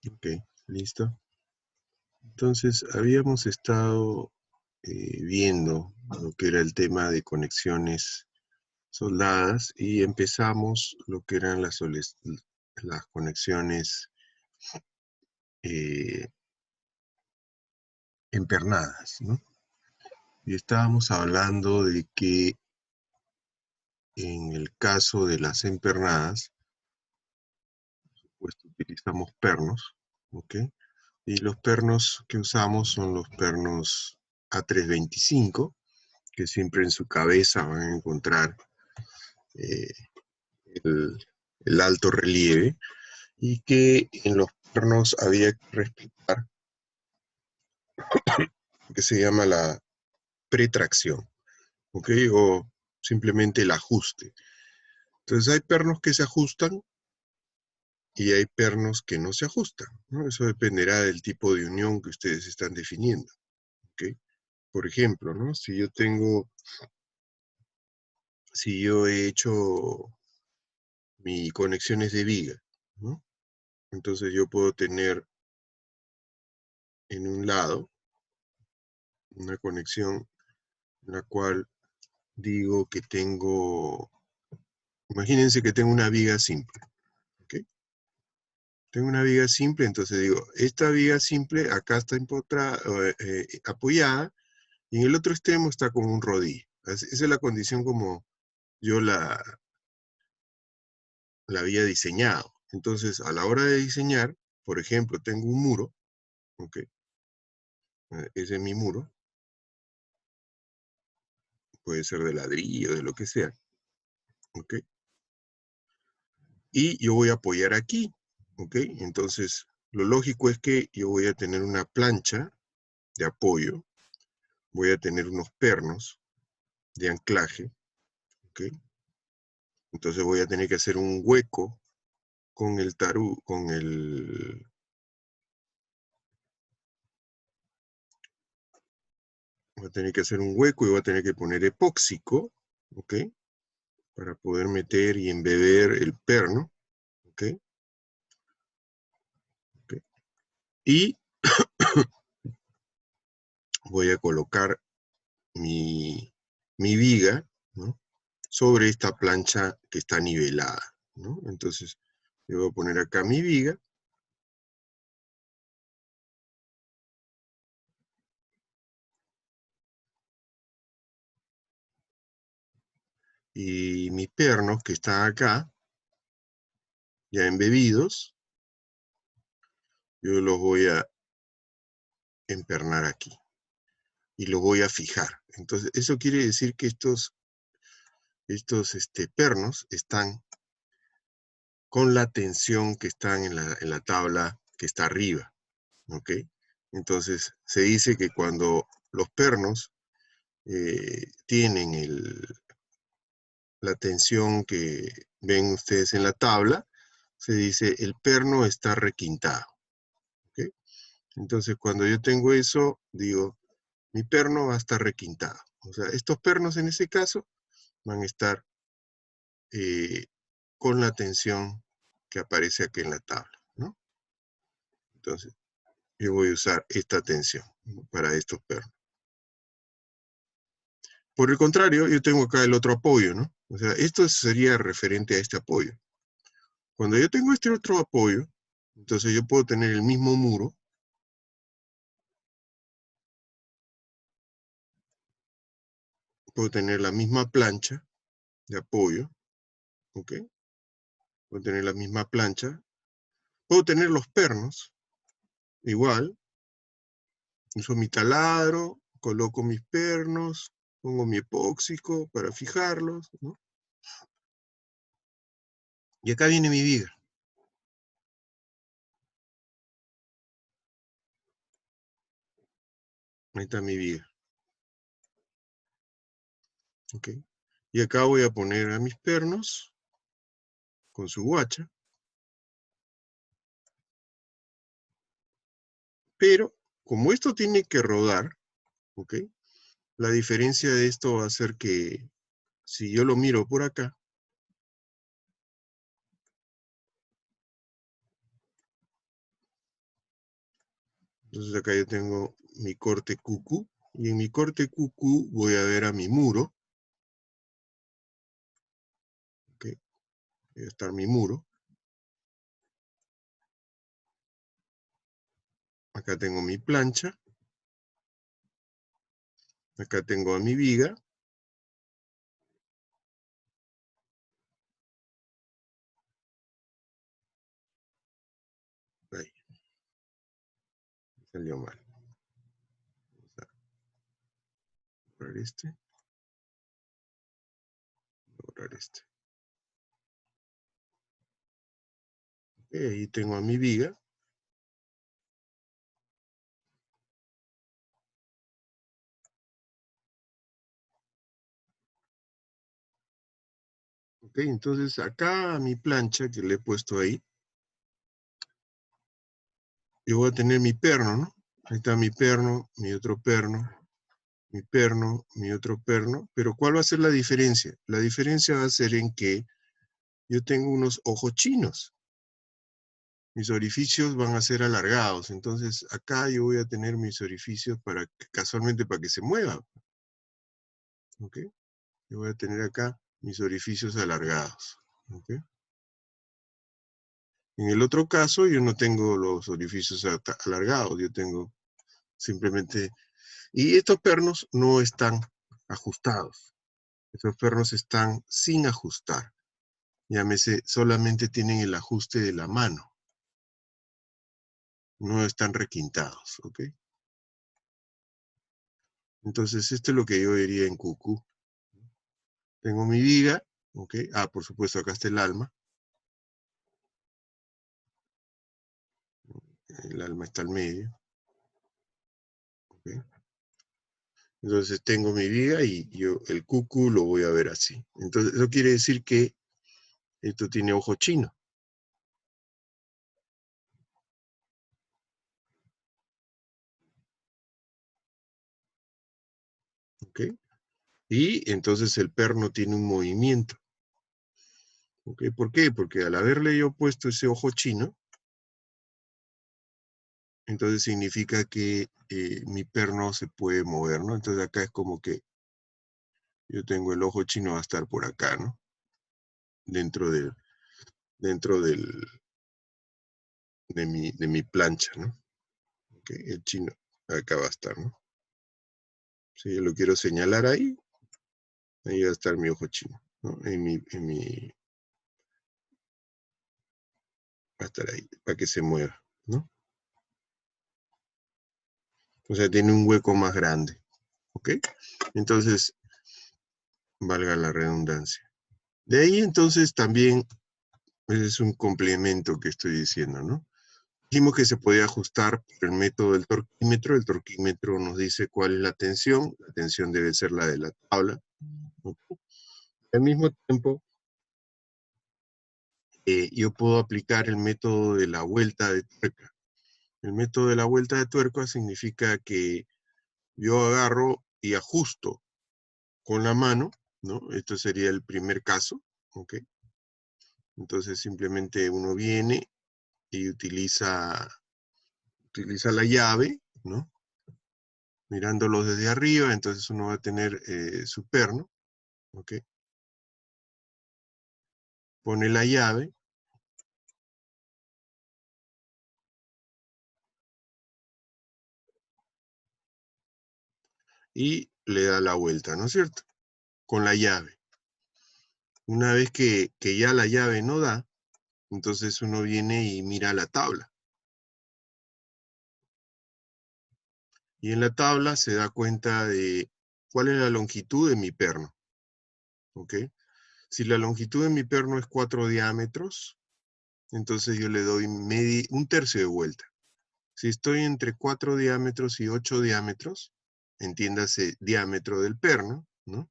Ok, listo. Entonces, habíamos estado viendo lo que era el tema de conexiones soldadas y empezamos lo que eran las conexiones eh, empernadas, ¿no? Y estábamos hablando de que en el caso de las empernadas, pues utilizamos pernos, ¿ok? Y los pernos que usamos son los pernos A325, que siempre en su cabeza van a encontrar eh, el, el alto relieve, y que en los pernos había que respetar lo que se llama la pretracción, ¿ok? O simplemente el ajuste. Entonces hay pernos que se ajustan y hay pernos que no se ajustan, ¿no? Eso dependerá del tipo de unión que ustedes están definiendo, ¿ok? Por ejemplo, ¿no? Si yo he hecho mis conexiones de viga, ¿no? Entonces yo puedo tener en un lado una conexión en la cual digo que imagínense que tengo una viga simple, ¿ok? Tengo una viga simple, entonces digo, esta viga simple acá está apoyada, y en el otro extremo está como un rodillo. Esa es la condición como yo la había diseñado. Entonces, a la hora de diseñar, por ejemplo, tengo un muro, ¿ok? Ese es mi muro, puede ser de ladrillo, de lo que sea, ¿ok? Y yo voy a apoyar aquí, ¿ok? Entonces, lo lógico es que yo voy a tener una plancha de apoyo, voy a tener unos pernos de anclaje, ¿ok? Entonces voy a tener que hacer un hueco con el voy a tener que hacer un hueco y voy a tener que poner epóxico, ¿ok? Para poder meter y embeber el perno, ¿ok? ¿Ok? Y voy a colocar mi viga, ¿no? Sobre esta plancha que está nivelada, ¿no? Entonces, yo voy a poner acá mi viga, y mis pernos que están acá, ya embebidos, yo los voy a empernar aquí y los voy a fijar. Entonces, eso quiere decir que estos pernos están con la tensión que están en la tabla que está arriba, ¿ok? Entonces, se dice que cuando los pernos tienen la tensión que ven ustedes en la tabla, se dice el perno está requintado, ¿ok? Entonces, cuando yo tengo eso, digo, mi perno va a estar requintado. O sea, estos pernos en ese caso van a estar con la tensión que aparece aquí en la tabla, ¿no? Entonces, yo voy a usar esta tensión, ¿no?, para estos pernos. Por el contrario, yo tengo acá el otro apoyo, ¿no? O sea, esto sería referente a este apoyo. Cuando yo tengo este otro apoyo, entonces yo puedo tener el mismo muro, puedo tener la misma plancha de apoyo, ¿ok? Puedo tener la misma plancha, puedo tener los pernos, igual, uso mi taladro, coloco mis pernos, pongo mi epóxico para fijarlos, ¿no? Y acá viene mi viga. Ahí está mi viga, ¿ok? Y acá voy a poner a mis pernos con su guacha, pero como esto tiene que rodar, ¿ok? La diferencia de esto va a ser que si yo lo miro por acá, Entonces acá yo tengo mi corte QQ, y en mi corte QQ voy a ver a mi muro. Ok, voy a estar mi muro. Acá tengo mi plancha. Acá tengo a mi viga. Ahí, salió mal. Vamos a borrar este. Borrar este. Ok, ahí tengo a mi viga. Ok, entonces acá a mi plancha que le he puesto ahí, yo voy a tener mi perno, ¿no? Ahí está mi perno, mi otro perno, mi perno, mi otro perno. Pero ¿cuál va a ser la diferencia? La diferencia va a ser en que yo tengo unos ojos chinos. Mis orificios van a ser alargados. Entonces acá yo voy a tener mis orificios para que, casualmente para que se muevan. ¿Ok? Yo voy a tener acá mis orificios alargados. ¿Ok? En el otro caso yo no tengo los orificios alargados. Yo tengo simplemente... Y estos pernos no están ajustados. Estos pernos están sin ajustar. Llámese, solamente tienen el ajuste de la mano. No están requintados, ¿ok? Entonces, esto es lo que yo diría en QQ. Tengo mi viga, ¿ok? Ah, por supuesto, acá está el alma. El alma está al medio, ¿ok? Entonces tengo mi viga y yo el QQ lo voy a ver así. Entonces, eso quiere decir que esto tiene ojo chino, ¿ok? Y entonces el perno tiene un movimiento, ¿ok? ¿Por qué? Porque al haberle yo puesto ese ojo chino, entonces significa que mi perno se puede mover, ¿no? Entonces acá es como que yo tengo el ojo chino, va a estar por acá, ¿no? Dentro de mi plancha, ¿no? Okay, el chino acá va a estar, ¿no? Si yo lo quiero señalar ahí, ahí va a estar mi ojo chino, ¿no? Va a estar ahí, para que se mueva, ¿no? O sea, tiene un hueco más grande, ¿ok? Entonces, valga la redundancia. De ahí entonces también, ese es un complemento que estoy diciendo, ¿no? Dijimos que se podía ajustar por el método del torquímetro. El torquímetro nos dice cuál es la tensión. La tensión debe ser la de la tabla. ¿Okay? Al mismo tiempo, yo puedo aplicar el método de la vuelta de tuerca. El método de la vuelta de tuerca significa que yo agarro y ajusto con la mano, ¿no? Esto sería el primer caso, ¿ok? Entonces simplemente uno viene y utiliza la llave, ¿no? Mirándolo desde arriba, entonces uno va a tener su perno, ¿ok? Pone la llave y le da la vuelta, ¿no es cierto? Con la llave. Una vez que ya la llave no da, entonces uno viene y mira la tabla. Y en la tabla se da cuenta de cuál es la longitud de mi perno, ¿ok? Si la longitud de mi perno es 4 diámetros, entonces yo le doy un tercio de vuelta. Si estoy entre 4 diámetros y 8 diámetros, entiéndase diámetro del perno, ¿no?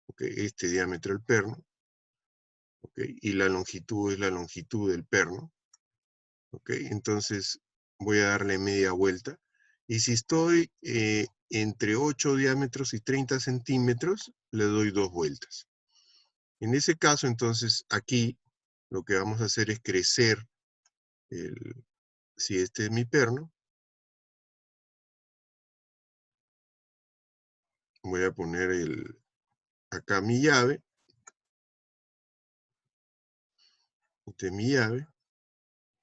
Okay, este diámetro del perno, okay, y la longitud es la longitud del perno, okay, entonces voy a darle media vuelta. Y si estoy entre 8 diámetros y 30 centímetros, le doy 2 vueltas. En ese caso, entonces, aquí lo que vamos a hacer es crecer, si este es mi perno, voy a poner acá mi llave. Esta es mi llave,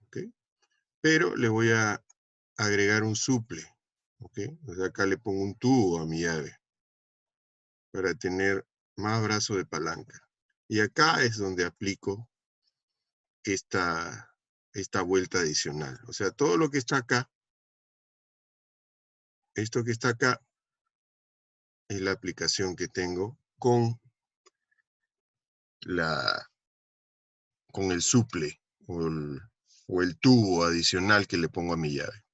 ¿ok? Pero le voy a agregar un suple, ¿ok? Entonces acá le pongo un tubo a mi llave para tener más brazo de palanca. Y acá es donde aplico esta vuelta adicional. O sea, todo lo que está acá, esto que está acá, es la aplicación que tengo con el suple o el tubo adicional que le pongo a mi llave.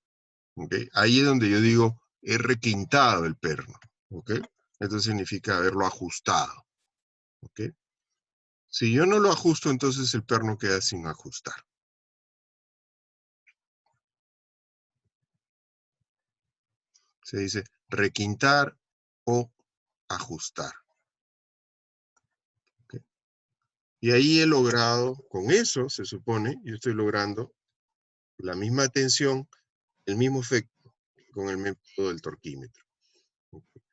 ¿Okay? Ahí es donde yo digo, he requintado el perno. ¿Okay? Esto significa haberlo ajustado. ¿Okay? Si yo no lo ajusto, entonces el perno queda sin ajustar. Se dice requintar o ajustar. ¿Okay? Y ahí he logrado, con eso se supone, yo estoy logrando la misma tensión, el mismo efecto con el método del torquímetro. ¿Okay?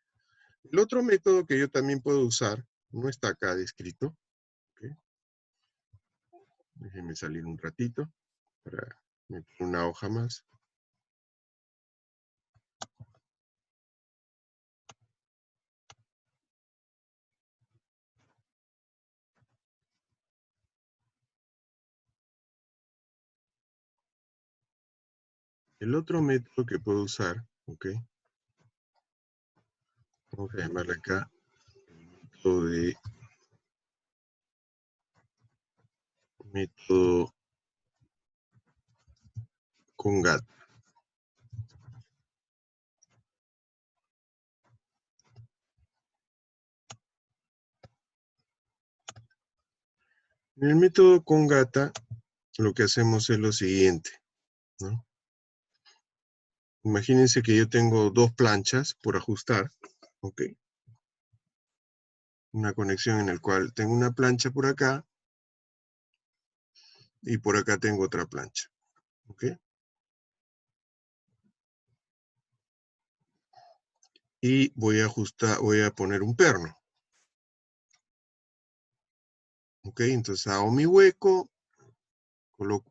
El otro método que yo también puedo usar, no está acá descrito. ¿Okay? Déjenme salir un ratito para meter una hoja más. El otro método que puedo usar, ¿ok? Vamos a llamarle acá método con gata. En el método con gata, lo que hacemos es lo siguiente, ¿no? Imagínense que yo tengo dos planchas por ajustar, ¿ok? Una conexión en la cual tengo una plancha por acá y por acá tengo otra plancha, ¿ok? Y voy a ajustar, voy a poner un perno, ¿ok? Entonces hago mi hueco,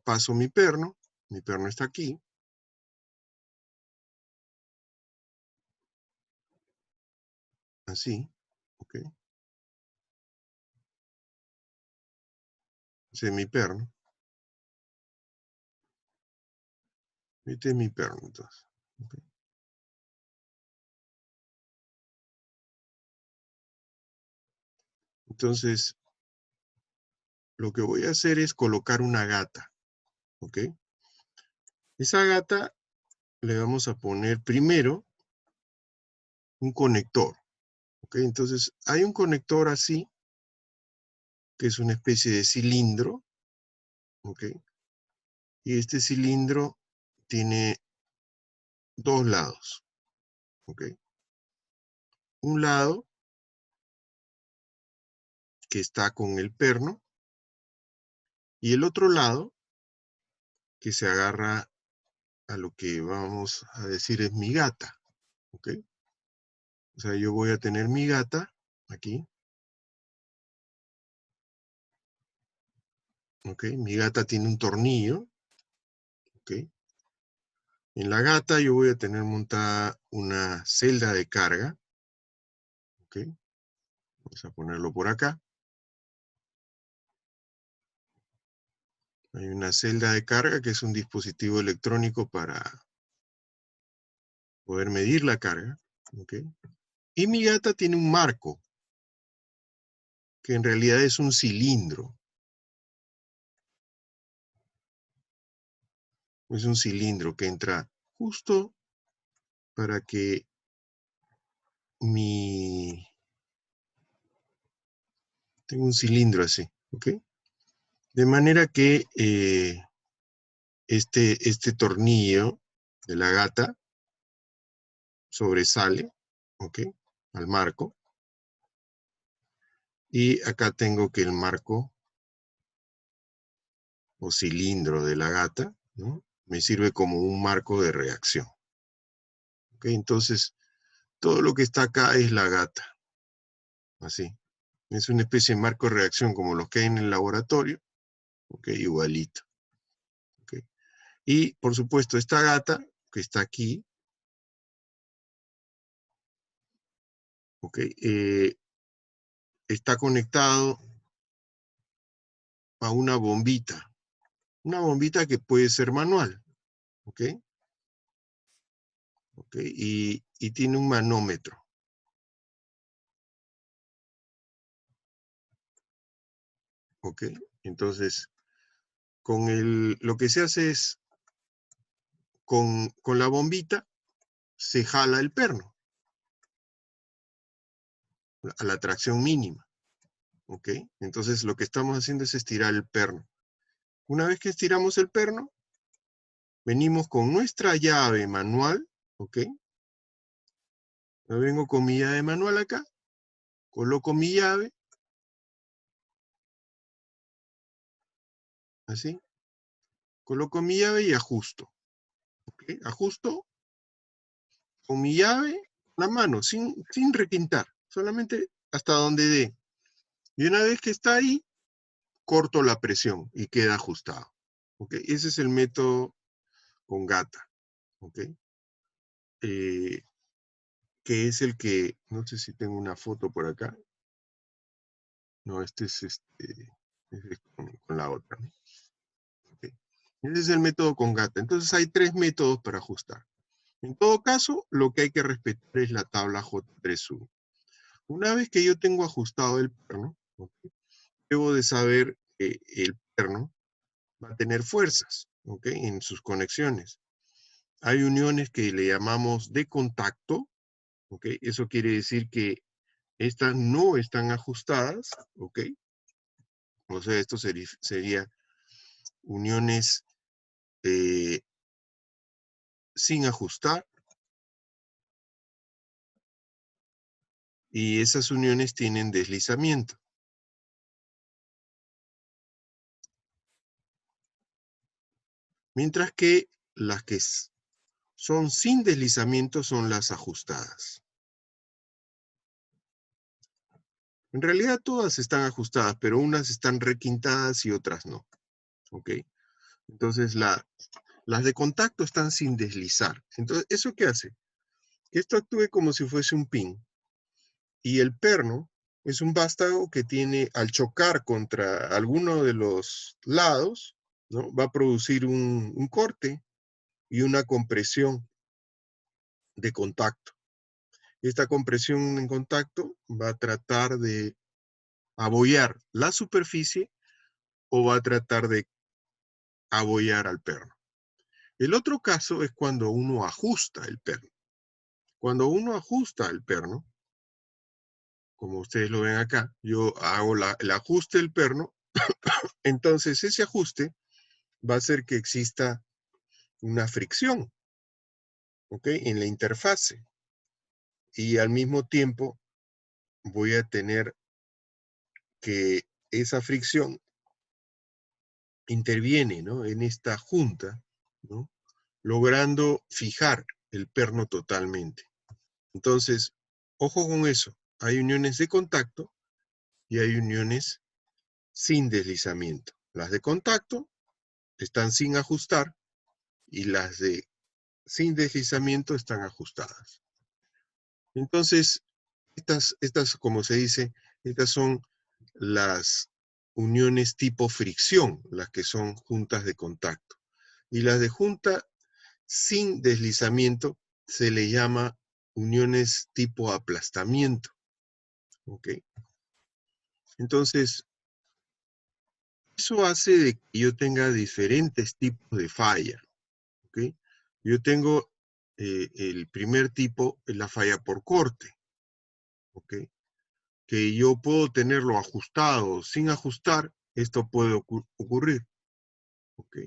paso mi perno está aquí. Así, ¿ok? Ese es mi perno. Este es mi perno, entonces. ¿Okay? Entonces, lo que voy a hacer es colocar una gata, ¿ok? Esa gata le vamos a poner primero un conector, ¿ok? Entonces, hay un conector así, que es una especie de cilindro, ¿ok? Y este cilindro tiene dos lados, ¿ok? Un lado que está con el perno y el otro lado que se agarra a lo que vamos a decir es mi gata, ¿ok? O sea, yo voy a tener mi gata aquí, ¿ok? Mi gata tiene un tornillo, ¿ok? En la gata yo voy a tener montada una celda de carga, ¿ok? Vamos a ponerlo por acá. Hay una celda de carga que es un dispositivo electrónico para poder medir la carga, ¿ok? Y mi gata tiene un marco, que en realidad es un cilindro. Es un cilindro que entra justo para que tengo un cilindro así, ¿ok? De manera que este tornillo de la gata sobresale, ¿ok? Al marco. Y acá tengo que el marco o cilindro de la gata, ¿no? Me sirve como un marco de reacción. ¿Ok? Entonces, todo lo que está acá es la gata. Así. Es una especie de marco de reacción como los que hay en el laboratorio. ¿Ok? Igualito. ¿Ok? Y, por supuesto, esta gata que está aquí, ¿ok? Está conectado a una bombita. Una bombita que puede ser manual. ¿Ok? ¿Ok? Y tiene un manómetro. ¿Ok? Entonces, lo que se hace es, con la bombita, se jala el perno a la tracción mínima. ¿Ok? Entonces, lo que estamos haciendo es estirar el perno. Una vez que estiramos el perno, venimos con nuestra llave manual. ¿Ok? Me vengo con mi llave manual acá, coloco mi llave, así, coloco mi llave y ajusto. ¿Ok? Ajusto con mi llave, la mano, sin requintar, solamente hasta donde dé. Y una vez que está ahí, corto la presión y queda ajustado. ¿Ok? Ese es el método con gata. ¿Ok? Que es el que, no sé si tengo una foto por acá. No, este es con la otra. ¿Ok? Ese es el método con gata. Entonces hay 3 métodos para ajustar. En todo caso, lo que hay que respetar es la tabla J31. Una vez que yo tengo ajustado el perno, ¿okay? Debo de saber que el perno va a tener fuerzas, ¿okay? En sus conexiones. Hay uniones que le llamamos de contacto, ¿okay? Eso quiere decir que estas no están ajustadas, ¿okay? O sea, esto sería uniones sin ajustar, y esas uniones tienen deslizamiento. Mientras que las que son sin deslizamiento son las ajustadas. En realidad todas están ajustadas, pero unas están requintadas y otras no. ¿Ok? Entonces las de contacto están sin deslizar. Entonces, ¿eso qué hace? Que esto actúe como si fuese un pin. Y el perno es un vástago que tiene, al chocar contra alguno de los lados, ¿no? Va a producir un corte y una compresión de contacto. Esta compresión en contacto va a tratar de abollar la superficie o va a tratar de abollar al perno. El otro caso es cuando uno ajusta el perno. Cuando uno ajusta el perno, como ustedes lo ven acá, yo hago el ajuste del perno, entonces ese ajuste va a hacer que exista una fricción, ¿ok? En la interfase. Y al mismo tiempo voy a tener que esa fricción interviene, ¿no? En esta junta, ¿no? Logrando fijar el perno totalmente. Entonces, ojo con eso. Hay uniones de contacto y hay uniones sin deslizamiento. Las de contacto están sin ajustar y las de sin deslizamiento están ajustadas. Entonces, estas, como se dice, estas son las uniones tipo fricción, las que son juntas de contacto. Y las de junta sin deslizamiento se le llama uniones tipo aplastamiento. ¿Ok? Entonces, eso hace de que yo tenga diferentes tipos de falla. ¿Ok? Yo tengo el primer tipo, la falla por corte. ¿Ok? Que yo puedo tenerlo ajustado, sin ajustar, esto puede ocurrir. ¿Ok?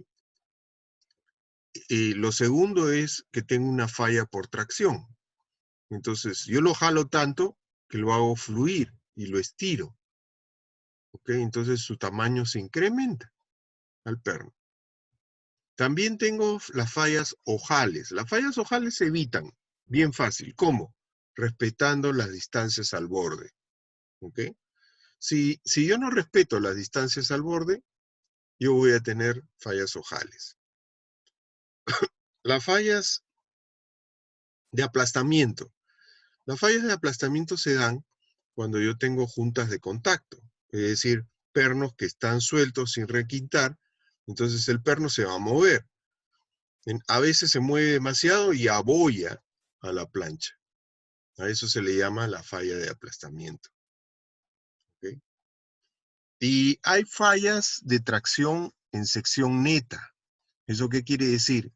Lo segundo es que tengo una falla por tracción. Entonces, yo lo jalo tanto que lo hago fluir y lo estiro. ¿Ok? Entonces su tamaño se incrementa al perno. También tengo las fallas ojales. Las fallas ojales se evitan bien fácil. ¿Cómo? respetando las distancias al borde. ¿Ok? Si yo no respeto las distancias al borde, yo voy a tener fallas ojales. Las fallas de aplastamiento. Las fallas de aplastamiento se dan cuando yo tengo juntas de contacto, es decir, pernos que están sueltos sin requintar, entonces el perno se va a mover. A veces se mueve demasiado y abolla a la plancha. A eso se le llama la falla de aplastamiento. ¿Okay? Y hay fallas de tracción en sección neta. ¿Eso qué quiere decir?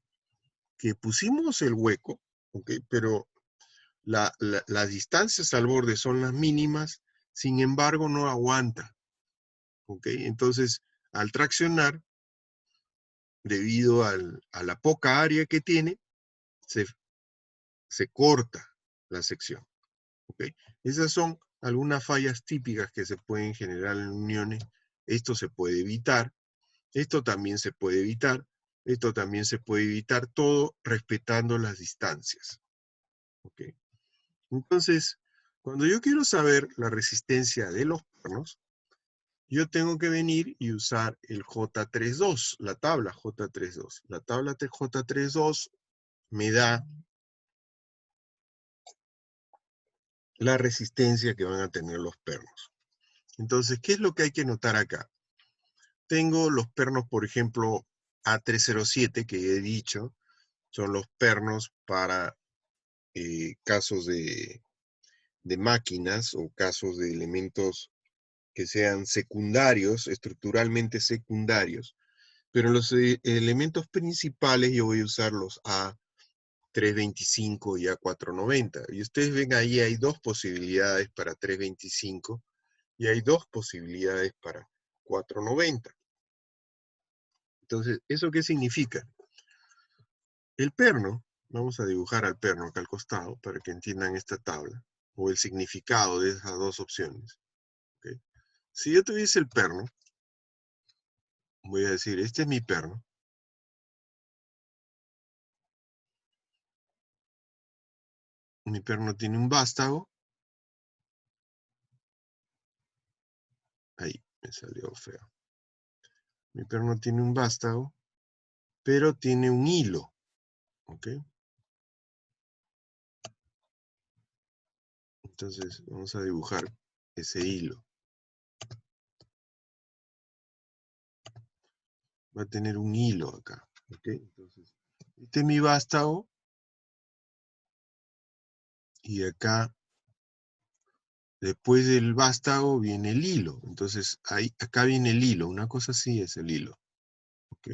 Que pusimos el hueco, ¿okay? Pero las distancias al borde son las mínimas, sin embargo no aguanta. ¿Okay? Entonces, al traccionar, debido a la poca área que tiene, se corta la sección. ¿Okay? Esas son algunas fallas típicas que se pueden generar en uniones. Esto se puede evitar, esto también se puede evitar, esto también se puede evitar, todo respetando las distancias. ¿Okay? Entonces, cuando yo quiero saber la resistencia de los pernos, yo tengo que venir y usar el J32, la tabla J32. La tabla J32 me da la resistencia que van a tener los pernos. Entonces, ¿qué es lo que hay que notar acá? Tengo los pernos, por ejemplo, A307, que he dicho, son los pernos para casos de máquinas o casos de elementos que sean secundarios, estructuralmente secundarios, pero los elementos principales yo voy a usar los A325 y A490. Y ustedes ven ahí hay dos posibilidades para 325 y hay dos posibilidades para 490. Entonces, ¿eso qué significa? El perno, vamos a dibujar al perno acá al costado para que entiendan esta tabla, o el significado de esas dos opciones. ¿Okay? Si yo tuviese el perno, voy a decir, este es mi perno. Mi perno tiene un vástago. Ahí, me salió feo. Mi perno tiene un vástago, pero tiene un hilo. ¿Ok? Entonces, vamos a dibujar ese hilo. Va a tener un hilo acá. ¿Ok? Entonces, este es mi vástago. Y acá, después del vástago, viene el hilo. Entonces, ahí, acá viene el hilo. Una cosa así es el hilo. ¿Ok?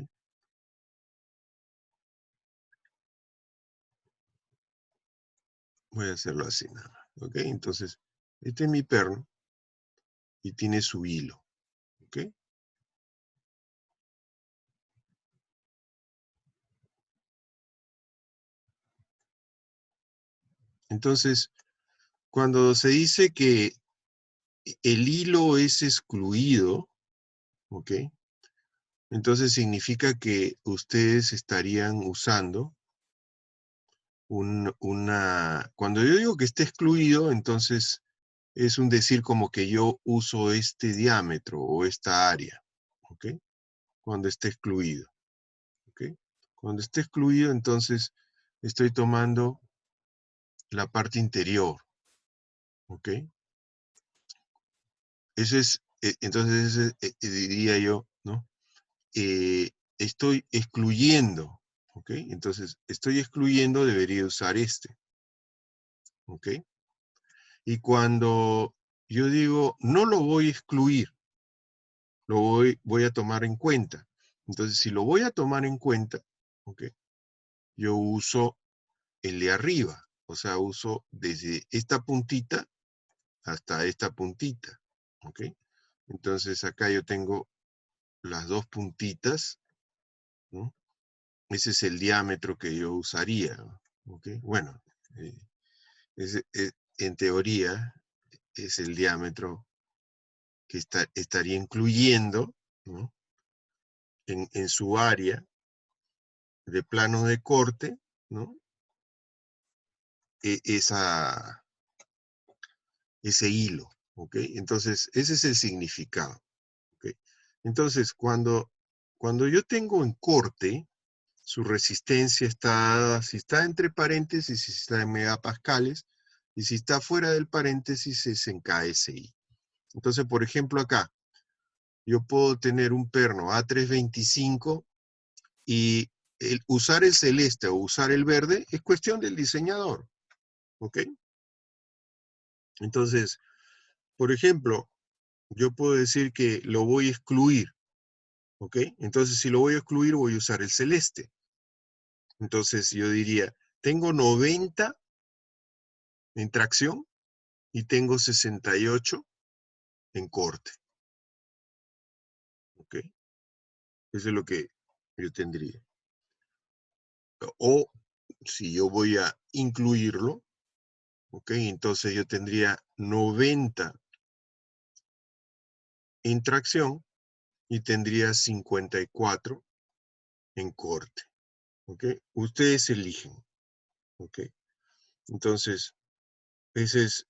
Voy a hacerlo así nada más. ¿Ok? Entonces, este es mi perno y tiene su hilo. ¿Ok? Entonces, cuando se dice que el hilo es excluido, ¿ok? Entonces significa que ustedes estarían usando Cuando yo digo que esté excluido, entonces es un decir como que yo uso este diámetro o esta área, ¿ok? Cuando esté excluido, ¿ok? Cuando esté excluido, entonces estoy tomando la parte interior, ¿ok? Eso es, entonces diría yo, ¿no? Estoy excluyendo, ¿ok? Entonces, estoy excluyendo, debería usar este, ¿ok? Y cuando yo digo, no lo voy a excluir, lo voy a tomar en cuenta. Entonces, si lo voy a tomar en cuenta, ¿ok? Yo uso el de arriba, o sea, uso desde esta puntita hasta esta puntita, ¿ok? Entonces, acá yo tengo las dos puntitas, ¿no? Ese es el diámetro que yo usaría, ¿ok? Bueno, en teoría es el diámetro que estaría incluyendo, ¿no? en su área de plano de corte, ¿no? Esa, ese hilo, ¿ok? Entonces, ese es el significado, ¿ok? Entonces, cuando yo tengo en corte, su resistencia está, si está entre paréntesis, si está en megapascales, y si está fuera del paréntesis es en KSI. Entonces, por ejemplo, acá, yo puedo tener un perno A325 y usar el celeste o usar el verde es cuestión del diseñador, ¿ok? Entonces, por ejemplo, yo puedo decir que lo voy a excluir, ¿ok? Entonces, si lo voy a excluir, voy a usar el celeste. Entonces, yo diría, tengo 90 en tracción y tengo 68 en corte, ¿ok? Eso es lo que yo tendría. O si yo voy a incluirlo, ¿ok? Entonces yo tendría 90 en tracción y tendría 54 en corte, ¿ok? Ustedes eligen, ¿ok? Entonces, ese es,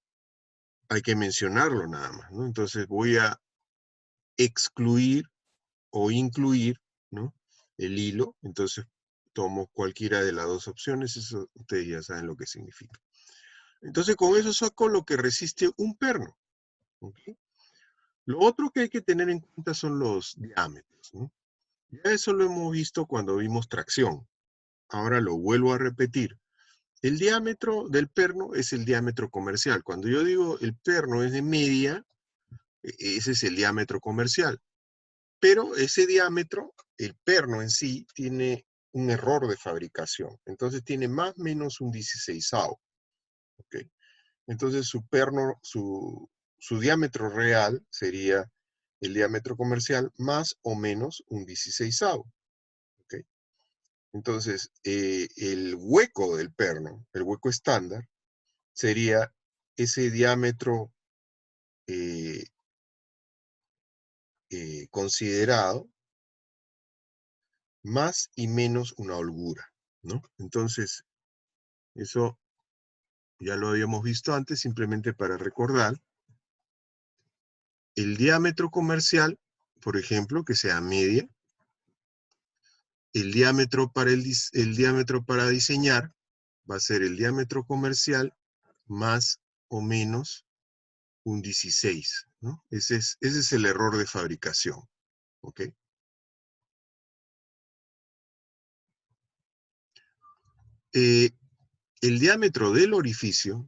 hay que mencionarlo nada más, ¿no? Entonces voy a excluir o incluir, ¿no? El hilo, entonces tomo cualquiera de las dos opciones, eso ustedes ya saben lo que significa. Entonces con eso saco lo que resiste un perno, ¿ok? Lo otro que hay que tener en cuenta son los diámetros, ¿no? Ya eso lo hemos visto cuando vimos tracción. Ahora lo vuelvo a repetir. El diámetro del perno es el diámetro comercial. Cuando yo digo el perno es de media, ese es el diámetro comercial. Pero ese diámetro, el perno en sí, tiene un error de fabricación. Entonces tiene más o menos un 16avo. ¿Okay? Entonces su perno, su diámetro real sería el diámetro comercial más o menos un 16avo. ¿Okay? Entonces, el hueco del perno, el hueco estándar, sería ese diámetro considerado más y menos una holgura, ¿no? Entonces, eso ya lo habíamos visto antes, simplemente para recordar. El diámetro comercial, por ejemplo, que sea media. El diámetro para diseñar va a ser el diámetro comercial más o menos un 16, ¿no? Ese es el error de fabricación, ¿ok? El diámetro del orificio,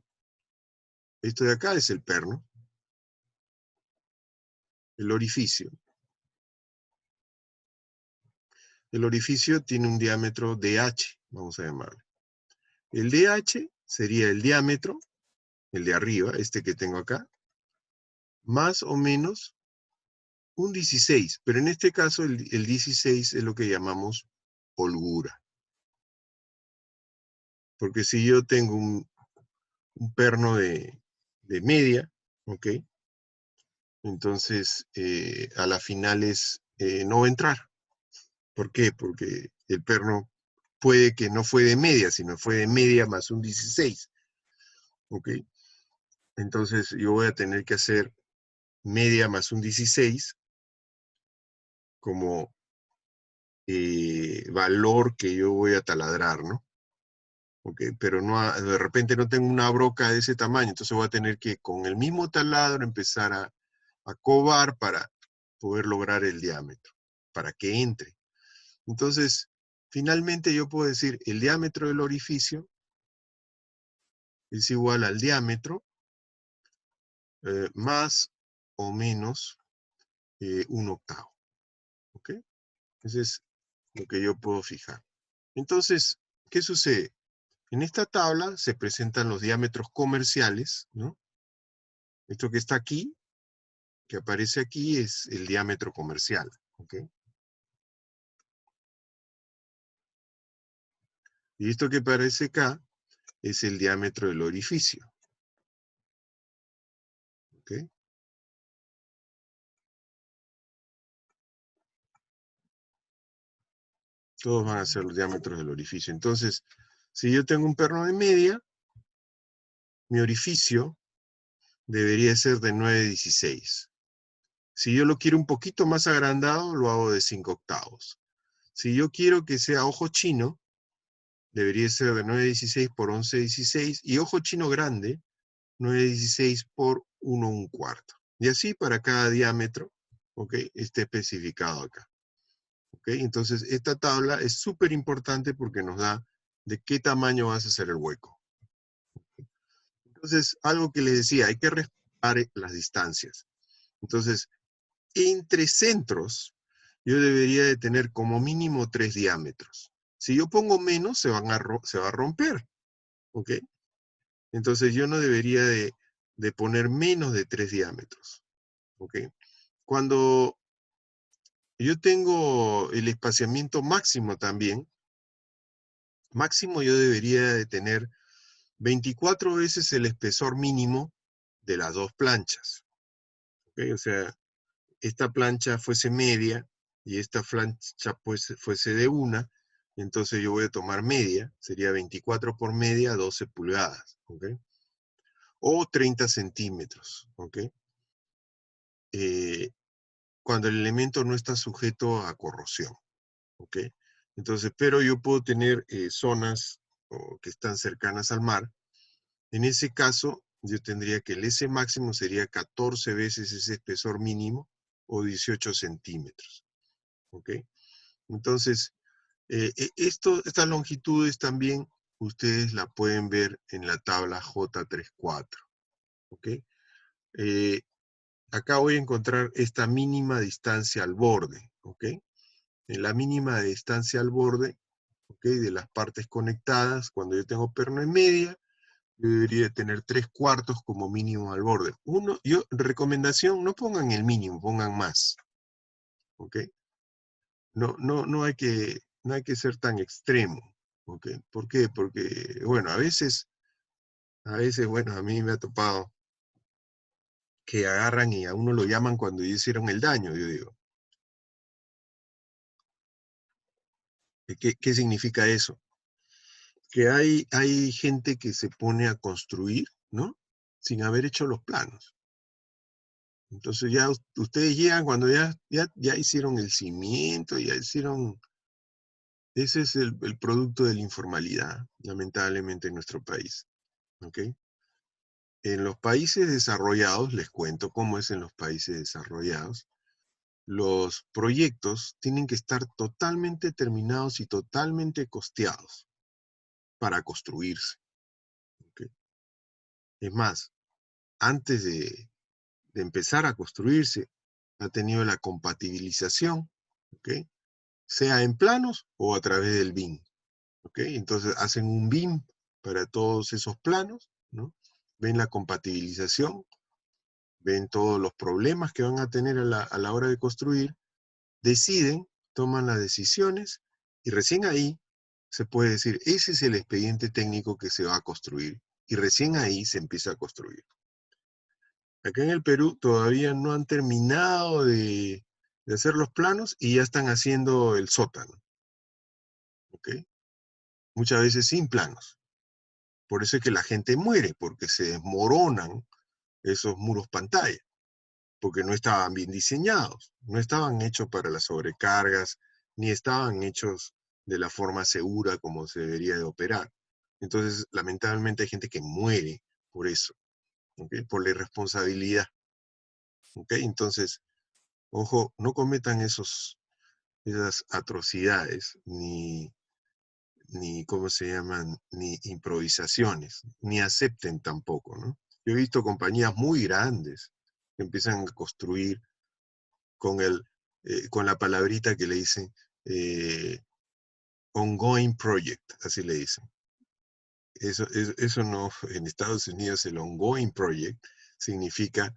esto de acá es el perno, el orificio. El orificio tiene un diámetro DH, vamos a llamarlo. El DH sería el diámetro, el de arriba, este que tengo acá, más o menos un 16, pero en este caso el 16 es lo que llamamos holgura. Porque si yo tengo un perno de media, ¿ok? Entonces a las finales no va a entrar. ¿Por qué? Porque el perno puede que no fue de media, sino fue de media más un 16, ¿ok? Entonces yo voy a tener que hacer media más un 16 como valor que yo voy a taladrar, ¿no? Okay, pero no de repente no tengo una broca de ese tamaño, entonces voy a tener que con el mismo taladro empezar a cobar para poder lograr el diámetro, para que entre. Entonces, finalmente yo puedo decir el diámetro del orificio es igual al diámetro más o menos un octavo. ¿Ok? Ese es lo que yo puedo fijar. Entonces, ¿qué sucede? En esta tabla se presentan los diámetros comerciales, ¿no? Esto que está aquí, que aparece aquí, es el diámetro comercial, ¿ok? Y esto que aparece acá es el diámetro del orificio, ¿ok? Todos van a ser los diámetros del orificio. Entonces, si yo tengo un perno de media, mi orificio debería ser de 9/16. Si yo lo quiero un poquito más agrandado, lo hago de 5/8. Si yo quiero que sea ojo chino, debería ser de 9/16 por 11/16, y ojo chino grande, 9/16 por 1/4. Y así para cada diámetro, ¿ok? Esté especificado acá. ¿Ok? Entonces, esta tabla es súper importante porque nos da de qué tamaño vas a hacer el hueco. Entonces, algo que les decía, hay que respetar las distancias. Entonces, entre centros, yo debería de tener como mínimo 3 diámetros. Si yo pongo menos, se va a romper. ¿Ok? Entonces, yo no debería de poner menos de 3 diámetros. ¿Ok? Cuando yo tengo el espaciamiento máximo también, máximo yo debería de tener 24 veces el espesor mínimo de las dos planchas. ¿Okay? O sea, esta plancha fuese media y esta plancha pues, fuese de una, entonces yo voy a tomar media, sería 24 por media, 12 pulgadas. ¿Okay? O 30 centímetros. ¿Okay? Cuando el elemento no está sujeto a corrosión. ¿Ok? Entonces, pero yo puedo tener zonas que están cercanas al mar. En ese caso, yo tendría que el S máximo sería 14 veces ese espesor mínimo, o 18 centímetros. ¿Ok? Entonces, estas longitudes también ustedes la pueden ver en la tabla J34. ¿Ok? Acá voy a encontrar esta mínima distancia al borde. ¿Ok? En la mínima distancia al borde, ¿ok? De las partes conectadas, cuando yo tengo perno en media, yo debería tener 3/4 como mínimo al borde. Recomendación, no pongan el mínimo, pongan más. ¿Ok? No hay que ser tan extremo. ¿Ok? ¿Por qué? Porque, bueno, a veces, bueno, a mí me ha topado que agarran y a uno lo llaman cuando ya hicieron el daño, yo digo. ¿Qué significa eso? Que hay gente que se pone a construir, ¿no? Sin haber hecho los planos. Entonces ya ustedes llegan cuando ya hicieron el cimiento, ya hicieron... Ese es el producto de la informalidad, lamentablemente, en nuestro país. ¿Ok? En los países desarrollados, les cuento cómo es en los países desarrollados, los proyectos tienen que estar totalmente terminados y totalmente costeados para construirse. ¿Ok? Es más, antes de empezar a construirse, ha tenido la compatibilización, ¿ok? Sea en planos o a través del BIM. ¿Ok? Entonces hacen un BIM para todos esos planos, ¿no? Ven la compatibilización, ven todos los problemas que van a tener a la hora de construir, deciden, toman las decisiones, y recién ahí se puede decir, ese es el expediente técnico que se va a construir, y recién ahí se empieza a construir. Acá en el Perú todavía no han terminado de hacer los planos y ya están haciendo el sótano. ¿Ok? Muchas veces sin planos. Por eso es que la gente muere, porque se desmoronan esos muros pantalla, porque no estaban bien diseñados, no estaban hechos para las sobrecargas, ni estaban hechos de la forma segura como se debería de operar. Entonces, lamentablemente hay gente que muere por eso, ¿okay? Por la irresponsabilidad. ¿Okay? Entonces, ojo, no cometan esas atrocidades, ni ¿cómo se llaman? Ni improvisaciones, ni acepten tampoco, ¿no? Yo he visto compañías muy grandes que empiezan a construir con, con la palabrita que le dicen ongoing project, así le dicen. Eso no, en Estados Unidos el ongoing project significa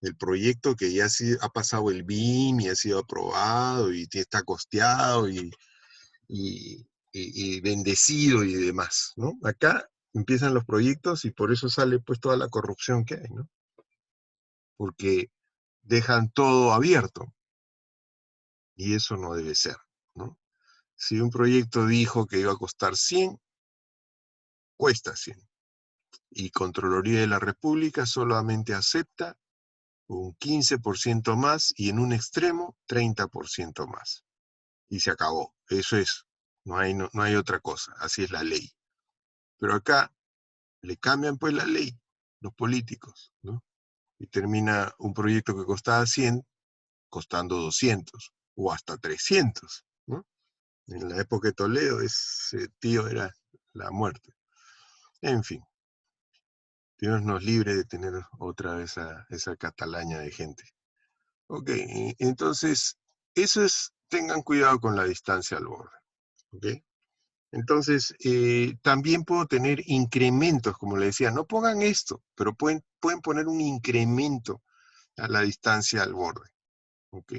el proyecto que ya ha pasado el BIM y ha sido aprobado y está costeado y bendecido y demás, ¿no? Acá empiezan los proyectos y por eso sale pues toda la corrupción que hay, ¿no? Porque dejan todo abierto y eso no debe ser, ¿no? Si un proyecto dijo que iba a costar 100, cuesta 100. Y Contraloría de la República solamente acepta un 15% más y en un extremo 30% más. Y se acabó. Eso es. No hay otra cosa. Así es la ley. Pero acá le cambian pues la ley, los políticos, ¿no? Y termina un proyecto que costaba 100, costando 200 o hasta 300, ¿no? En la época de Toledo ese tío era la muerte. En fin, Dios nos libre de tener otra vez esa catalaña de gente. Ok, entonces, eso es, tengan cuidado con la distancia al borde. ¿Ok? Entonces, también puedo tener incrementos, como le decía, no pongan esto, pero pueden poner un incremento a la distancia al borde. ¿Ok?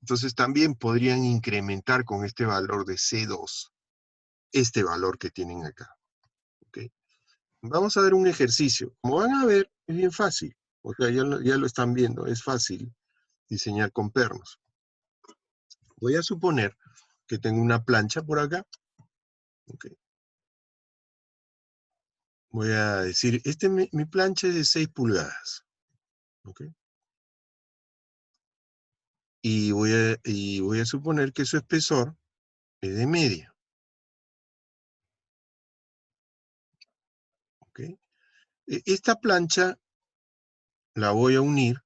Entonces también podrían incrementar con este valor de C2, este valor que tienen acá. ¿Ok? Vamos a ver un ejercicio. Como van a ver, es bien fácil. O sea, ya lo están viendo, es fácil diseñar con pernos. Voy a suponer que tengo una plancha por acá. ¿Ok? Voy a decir, mi plancha es de 6 pulgadas. ¿Ok? Y voy a suponer que su espesor es de media. ¿Ok? Esta plancha la voy a unir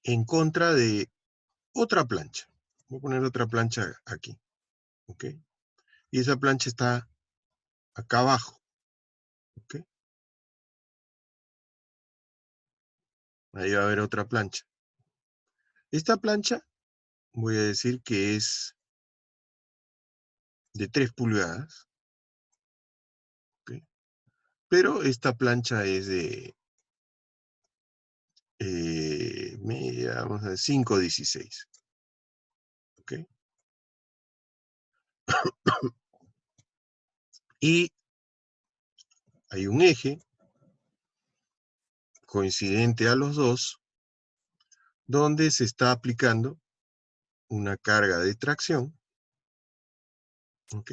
en contra de otra plancha. Voy a poner otra plancha aquí. ¿Ok? Y esa plancha está acá abajo. ¿Ok? Ahí va a haber otra plancha. Esta plancha voy a decir que es de 3 pulgadas. ¿Ok? Pero esta plancha es de media, vamos a ver, 5,16. ¿Ok? Y hay un eje coincidente a los dos, donde se está aplicando una carga de tracción. ¿Ok?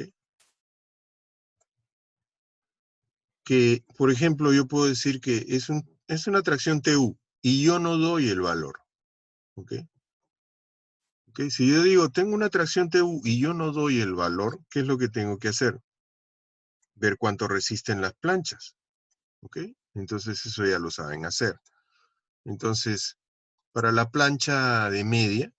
Que, por ejemplo, yo puedo decir que es una tracción TU y yo no doy el valor. ¿Ok? ¿Ok? Si yo digo, tengo una tracción TU y yo no doy el valor, ¿qué es lo que tengo que hacer? Ver cuánto resisten las planchas. ¿Ok? Entonces eso ya lo saben hacer. Entonces, para la plancha de media,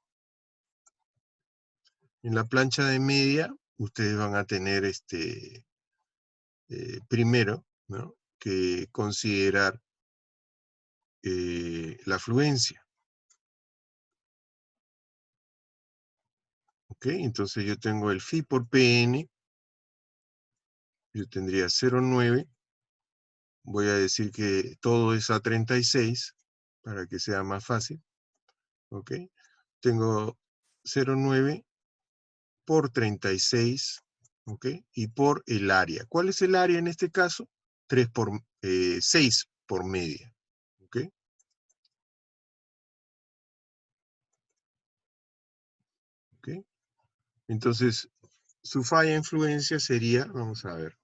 en la plancha de media, ustedes van a tener primero, ¿no?, que considerar la afluencia. ¿Ok? Entonces yo tengo el phi por PN, yo tendría 0,9, voy a decir que todo es a 36, para que sea más fácil. ¿Ok? Tengo 0,9 por 36, ¿ok? Y por el área. ¿Cuál es el área en este caso? 6 por media, ¿ok? ¿Ok? Entonces, su falla de influencia sería, vamos a ver,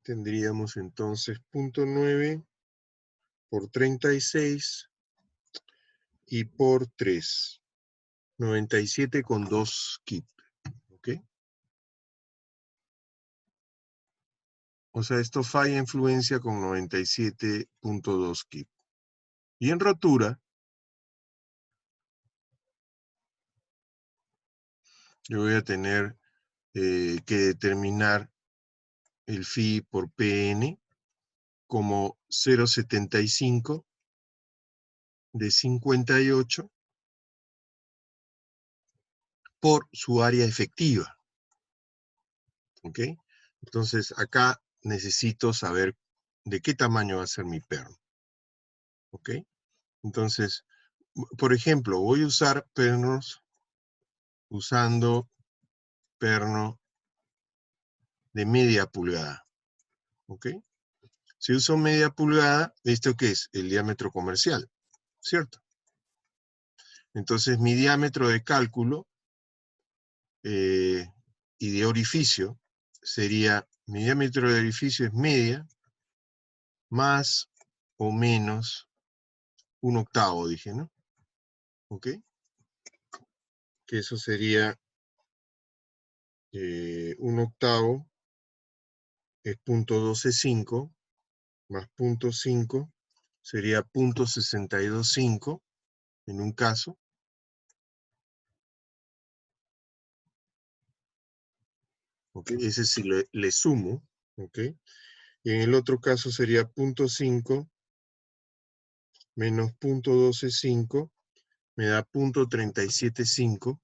tendríamos entonces 0,9 por 36 y por 3, 97,2 kip, ¿ok? O sea, esto falla influencia con 97,2 kip. Y en rotura, yo voy a tener que determinar el phi por PN como 0,75 de 58 por su área efectiva. ¿Ok? Entonces, acá necesito saber de qué tamaño va a ser mi perno. ¿Ok? Entonces, por ejemplo, voy a usar pernos usando perno de media pulgada. ¿Ok? Si uso media pulgada, ¿esto qué es? El diámetro comercial, ¿cierto? Entonces, mi diámetro de cálculo y de orificio sería, mi diámetro de orificio es media, más o menos 1/8, dije, ¿no? ¿Ok? Que eso sería 1/8 es 0.125 más 0.5 sería 0.625 en un caso. ¿Ok? Ese sí le sumo. ¿Ok? Y en el otro caso sería 0.5 menos 0.125 me da 0.375.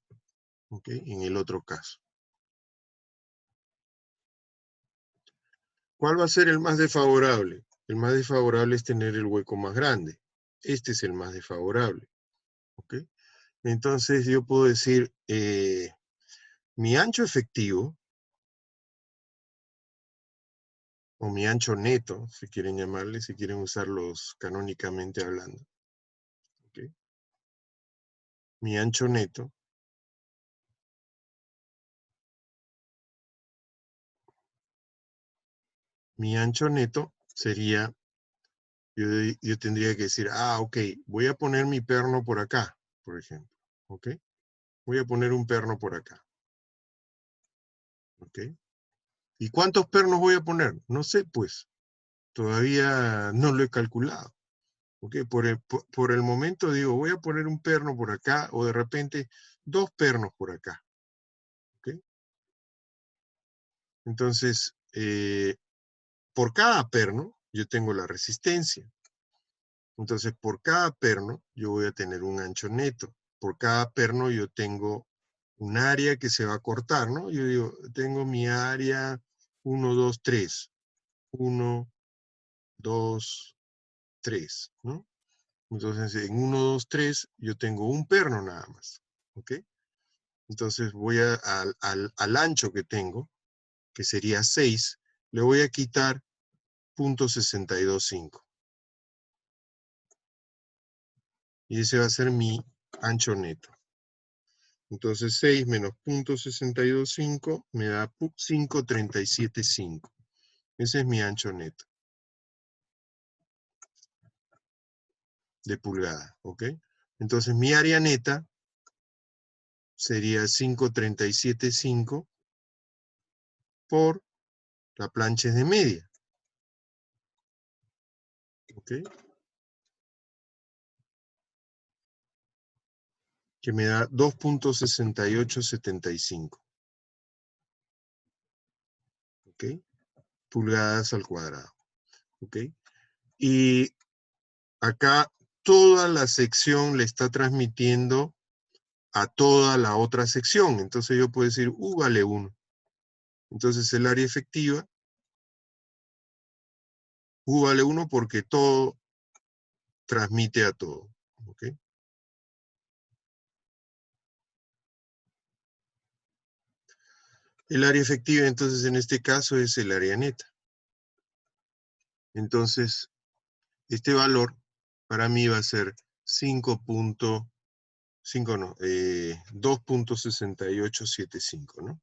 ¿Ok? En el otro caso. ¿Cuál va a ser el más desfavorable? El más desfavorable es tener el hueco más grande. Este es el más desfavorable. ¿Ok? Entonces yo puedo decir, mi ancho efectivo, o mi ancho neto, si quieren llamarle, si quieren usarlos canónicamente hablando. ¿Ok? Mi ancho neto sería, yo tendría que decir, ok, voy a poner mi perno por acá, por ejemplo. ¿Ok? Voy a poner un perno por acá. ¿Ok? ¿Y cuántos pernos voy a poner? No sé, pues. Todavía no lo he calculado. ¿Ok? Por el momento digo, voy a poner un perno por acá, o de repente 2 pernos por acá. ¿Ok? Entonces, por cada perno, yo tengo la resistencia. Entonces, por cada perno, yo voy a tener un ancho neto. Por cada perno, yo tengo un área que se va a cortar, ¿no? Yo digo, tengo mi área 1, 2, 3. 1, 2, 3, ¿no? Entonces, en 1, 2, 3, yo tengo un perno nada más. ¿Ok? Entonces, voy al ancho que tengo, que sería 6, le voy a quitar 0.625. Y ese va a ser mi ancho neto. Entonces 6 menos 0.625 me da 5.375. Ese es mi ancho neto de pulgada. ¿Ok? Entonces mi área neta sería 5.375 por la plancha es de media. ¿Ok? Que me da 2.6875. ¿Ok? Pulgadas al cuadrado. ¿Ok? Y acá toda la sección le está transmitiendo a toda la otra sección. Entonces yo puedo decir U vale 1. Entonces el área efectiva, U vale 1 porque todo transmite a todo. ¿Ok? El área efectiva entonces en este caso es el área neta. Entonces este valor para mí va a ser 2.6875, ¿no?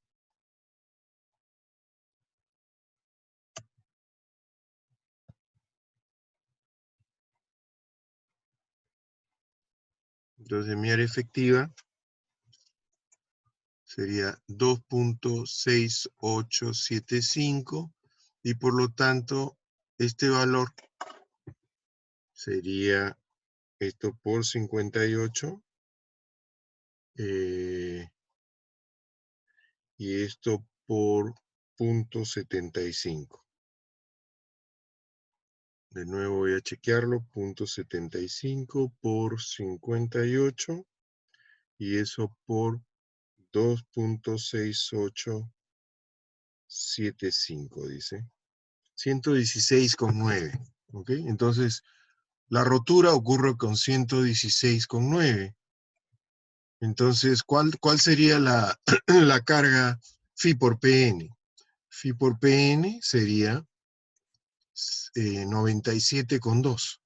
Entonces mi área efectiva sería 2.6875 y por lo tanto este valor sería esto por 58 y esto por 0.75. De nuevo voy a chequearlo, 0.75 por 58 y eso por 2.6875, dice. 116,9. ¿Ok? Entonces, la rotura ocurre con 116,9. Entonces, ¿cuál sería la, la carga phi por PN? Phi por PN sería 97,2.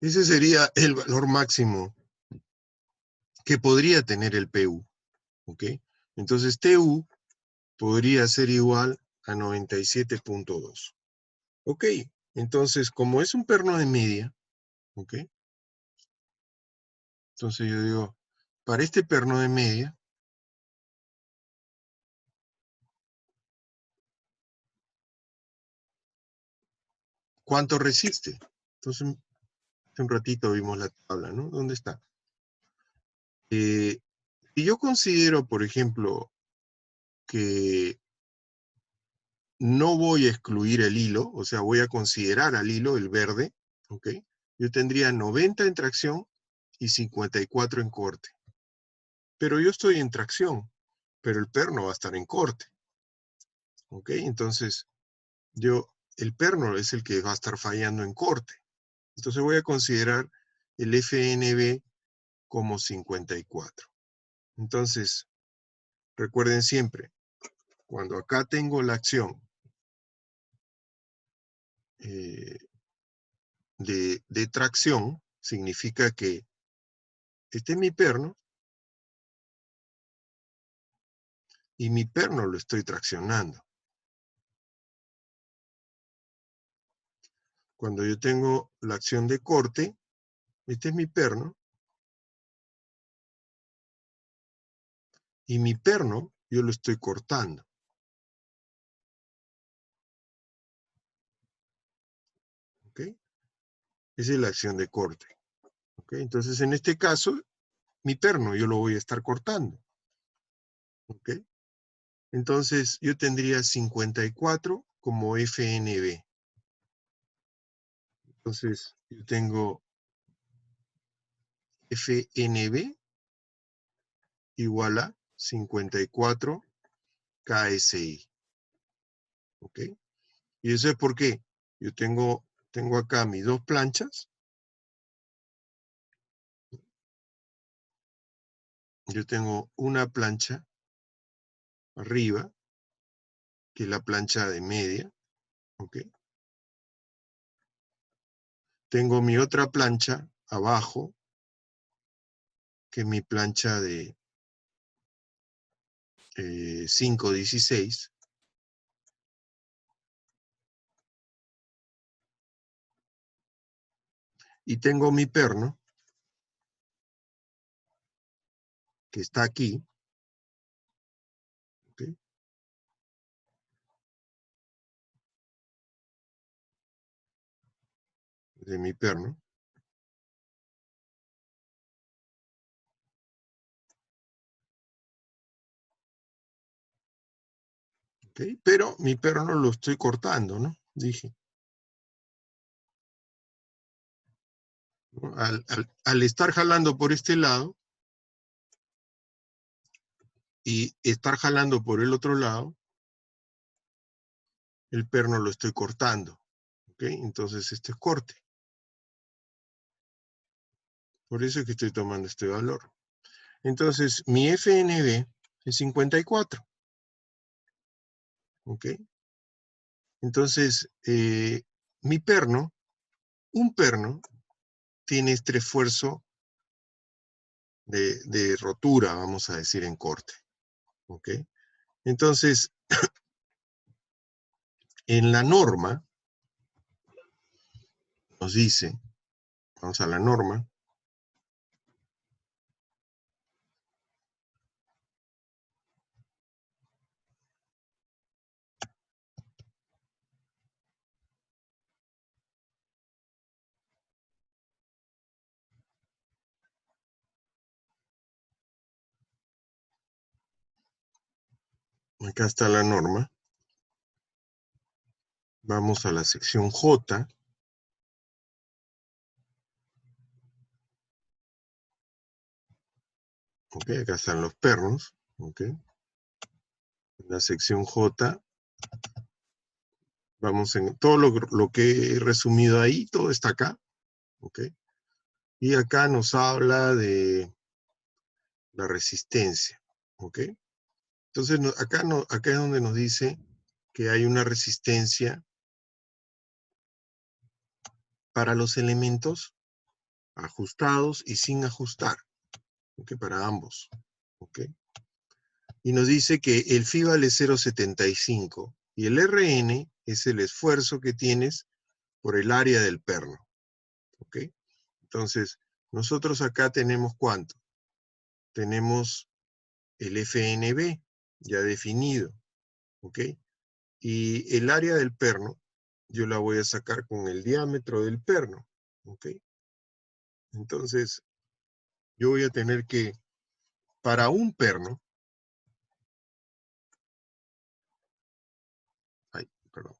Ese sería el valor máximo que podría tener el PU, ¿ok? Entonces TU podría ser igual a 97.2. Ok, entonces como es un perno de media, ¿ok? Entonces yo digo, para este perno de media, ¿cuánto resiste? Entonces, hace un ratito vimos la tabla, ¿no? ¿Dónde está? Si yo considero, por ejemplo, que no voy a excluir el hilo, o sea, voy a considerar al hilo, el verde, ¿ok? Yo tendría 90 en tracción y 54 en corte. Pero yo estoy en tracción, pero el perno va a estar en corte, ¿ok? Entonces, el perno es el que va a estar fallando en corte. Entonces voy a considerar el FNB como 54. Entonces, recuerden siempre, cuando acá tengo la acción de tracción, significa que este es mi perno y mi perno lo estoy traccionando. Cuando yo tengo la acción de corte, este es mi perno y mi perno yo lo estoy cortando. ¿Ok? Esa es la acción de corte. ¿Ok? Entonces, en este caso, mi perno yo lo voy a estar cortando. ¿Ok? Entonces, yo tendría 54 como FNB. Entonces, yo tengo FNB igual a 54 KSI. ¿Ok? Y eso es porque yo tengo acá mis dos planchas. Yo tengo una plancha arriba, que es la plancha de media. ¿Ok? Tengo mi otra plancha abajo, que es mi plancha de 5/16. Y tengo mi perno, que está aquí. ¿Okay? De mi perno. ¿Okay? Pero mi perno lo estoy cortando, ¿no? Dije. ¿No? Al estar jalando por este lado y estar jalando por el otro lado, el perno lo estoy cortando. ¿Ok? Entonces este es corte. Por eso es que estoy tomando este valor. Entonces mi FNB es 54. ¿Ok? Entonces, mi perno, un perno, tiene este esfuerzo de rotura, vamos a decir, en corte. ¿Ok? Entonces, en la norma nos dice, vamos a la norma, acá está la norma, vamos a la sección J, ¿ok? Acá están los pernos, ¿ok? En la sección J, vamos en todo lo que he resumido ahí, todo está acá, ¿ok? Y acá nos habla de la resistencia, ¿ok? Entonces, acá es donde nos dice que hay una resistencia para los elementos ajustados y sin ajustar, ¿ok? Para ambos, ¿ok? Y nos dice que el phi vale 0,75 y el Rn es el esfuerzo que tienes por el área del perno, ¿ok? Entonces, nosotros acá tenemos ¿cuánto? Tenemos el FNB ya definido, ¿ok? Y el área del perno, yo la voy a sacar con el diámetro del perno, ¿ok? Entonces, yo voy a tener que, para un perno, ay, perdón.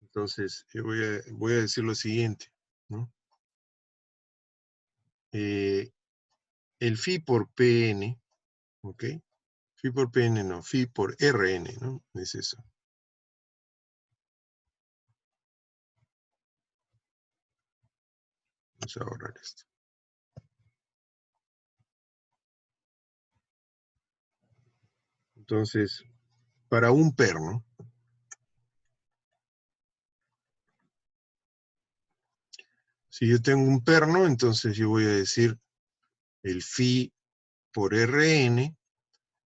Entonces, yo voy a decir lo siguiente, ¿no? El phi por Pn, ¿ok? Phi por Pn no, phi por Rn, ¿no? Es eso. Vamos a ahorrar esto. Entonces, para un perno, si yo tengo un perno, entonces yo voy a decir el phi por Rn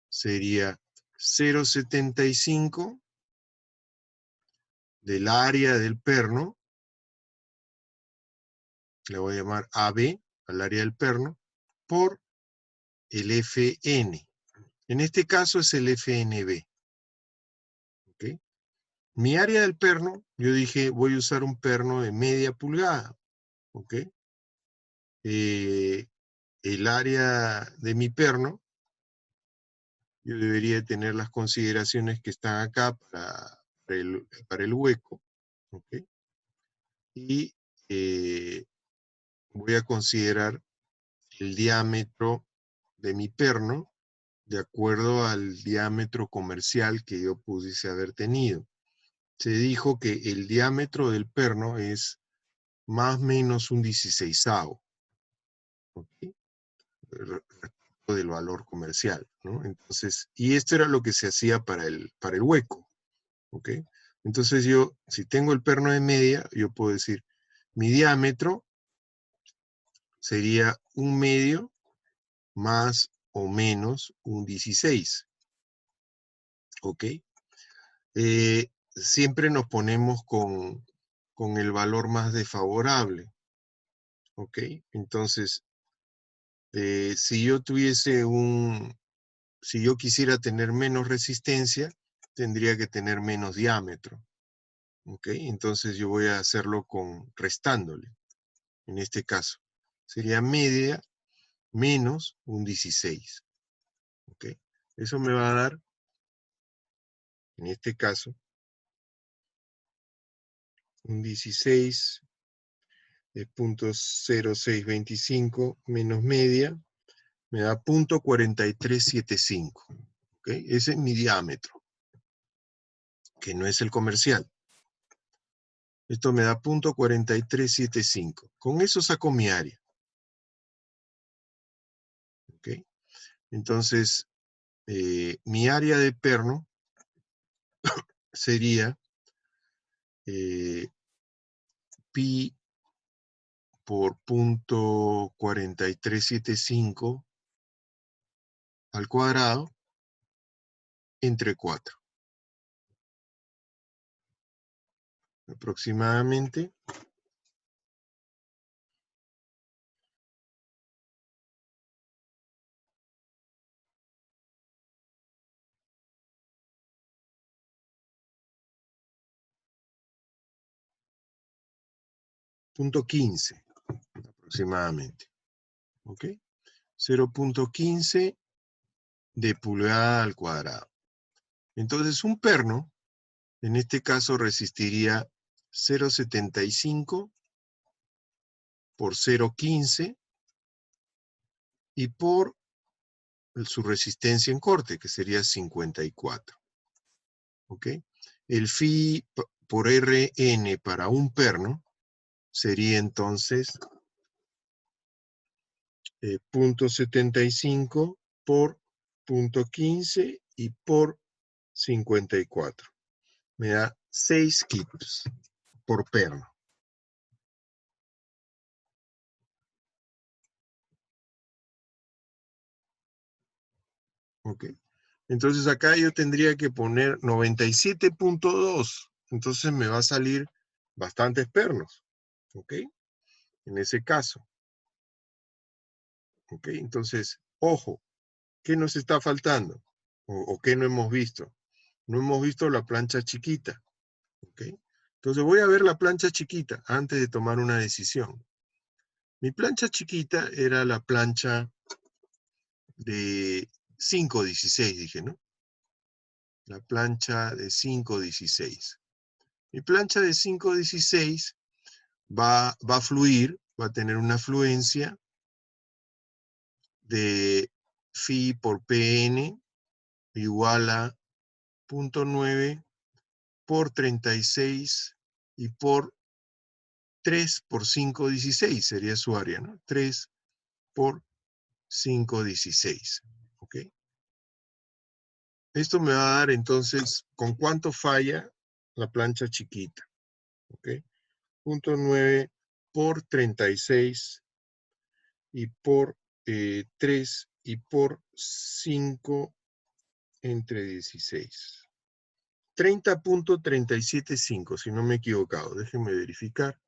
sería 0,75 del área del perno, le voy a llamar AB, al área del perno, por el Fn. En este caso es el FNB. ¿Okay? Mi área del perno, yo dije, voy a usar un perno de media pulgada. ¿Ok? El área de mi perno, yo debería tener las consideraciones que están acá para el hueco. ¿Ok? Y voy a considerar el diámetro de mi perno de acuerdo al diámetro comercial que yo pudiese haber tenido. Se dijo que el diámetro del perno es más o menos un 16avo, ¿okay? Respecto del valor comercial, ¿no? Entonces, y esto era lo que se hacía para el hueco, ¿ok? Entonces yo, si tengo el perno de media, yo puedo decir, mi diámetro sería 1/2 más o menos un 16, ¿ok? Siempre nos ponemos con el valor más desfavorable, ¿ok? Entonces, si yo si yo quisiera tener menos resistencia, tendría que tener menos diámetro, ¿ok? Entonces yo voy a hacerlo restándole, en este caso. Sería media menos un 16, ¿ok? Eso me va a dar, en este caso, un 16 de 0.0625 menos media, me da 0.4375, ¿ok? Ese es mi diámetro, que no es el comercial. Esto me da 0.4375. Con eso saco mi área, ¿ok? Entonces, mi área de perno sería pi por 0.4375 al cuadrado entre 4. Aproximadamente 0.15 aproximadamente, ¿ok? 0.15 de pulgada al cuadrado. Entonces un perno, en este caso resistiría 0.75 por 0.15 y por su resistencia en corte, que sería 54. ¿Ok? El phi por Rn para un perno sería entonces 0.75 por 0.15 y por 54. Me da 6 kips por perno. ¿Ok? Entonces acá yo tendría que poner 97.2. Entonces me va a salir bastantes pernos. ¿Ok? En ese caso. ¿Ok? Entonces, ojo, ¿qué nos está faltando? ¿O qué no hemos visto? No hemos visto la plancha chiquita. ¿Ok? Entonces voy a ver la plancha chiquita antes de tomar una decisión. Mi plancha chiquita era la plancha de 5.16, dije, ¿no? La plancha de 5.16. Mi plancha de 5.16 va a fluir, va a tener una fluencia de phi por Pn igual a 0.9 por 36 y por 3 por 5.16 sería su área, ¿no? 3 por 5.16, ¿ok? Esto me va a dar entonces con cuánto falla la plancha chiquita, ¿ok? 0.9 por 36 y por 3 y por 5 entre 16. 30.375, si no me he equivocado. Déjenme verificar.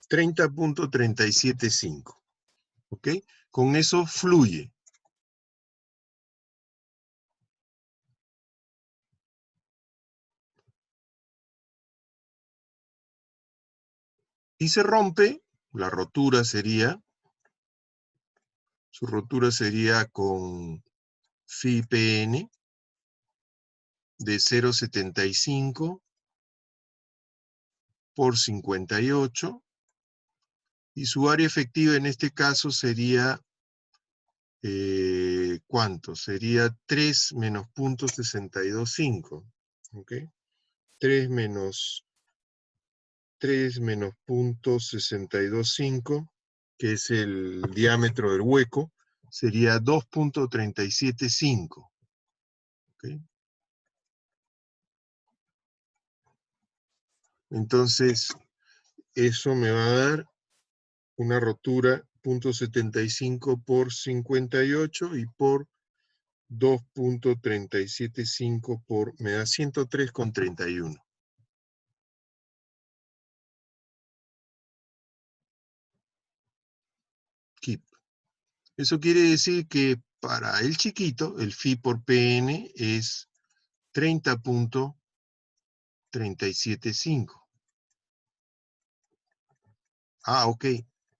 30.375. ¿Ok? Con eso fluye. Y se rompe, la rotura sería, su rotura sería con phi Pn de 0.75 por 58, y su área efectiva en este caso sería, ¿cuánto? Sería 3 menos 0.625, ¿ok? 3 menos 0.625, que es el diámetro del hueco, sería 2.375. ¿Okay? Entonces, eso me va a dar una rotura 0.75 por 58 y por 2.375 por, me da 103,31. Kip. Eso quiere decir que para el chiquito, el phi por Pn es 30.375. Ah, ok.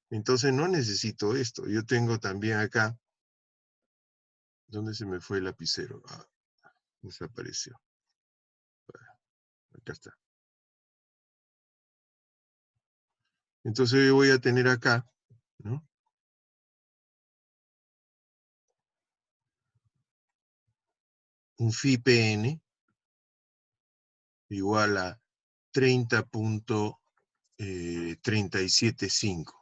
Entonces no necesito esto. Yo tengo también acá. ¿Dónde se me fue el lapicero? Ah, desapareció. Acá está. Entonces yo voy a tener acá, ¿no? Un phi Pn igual a 30.375.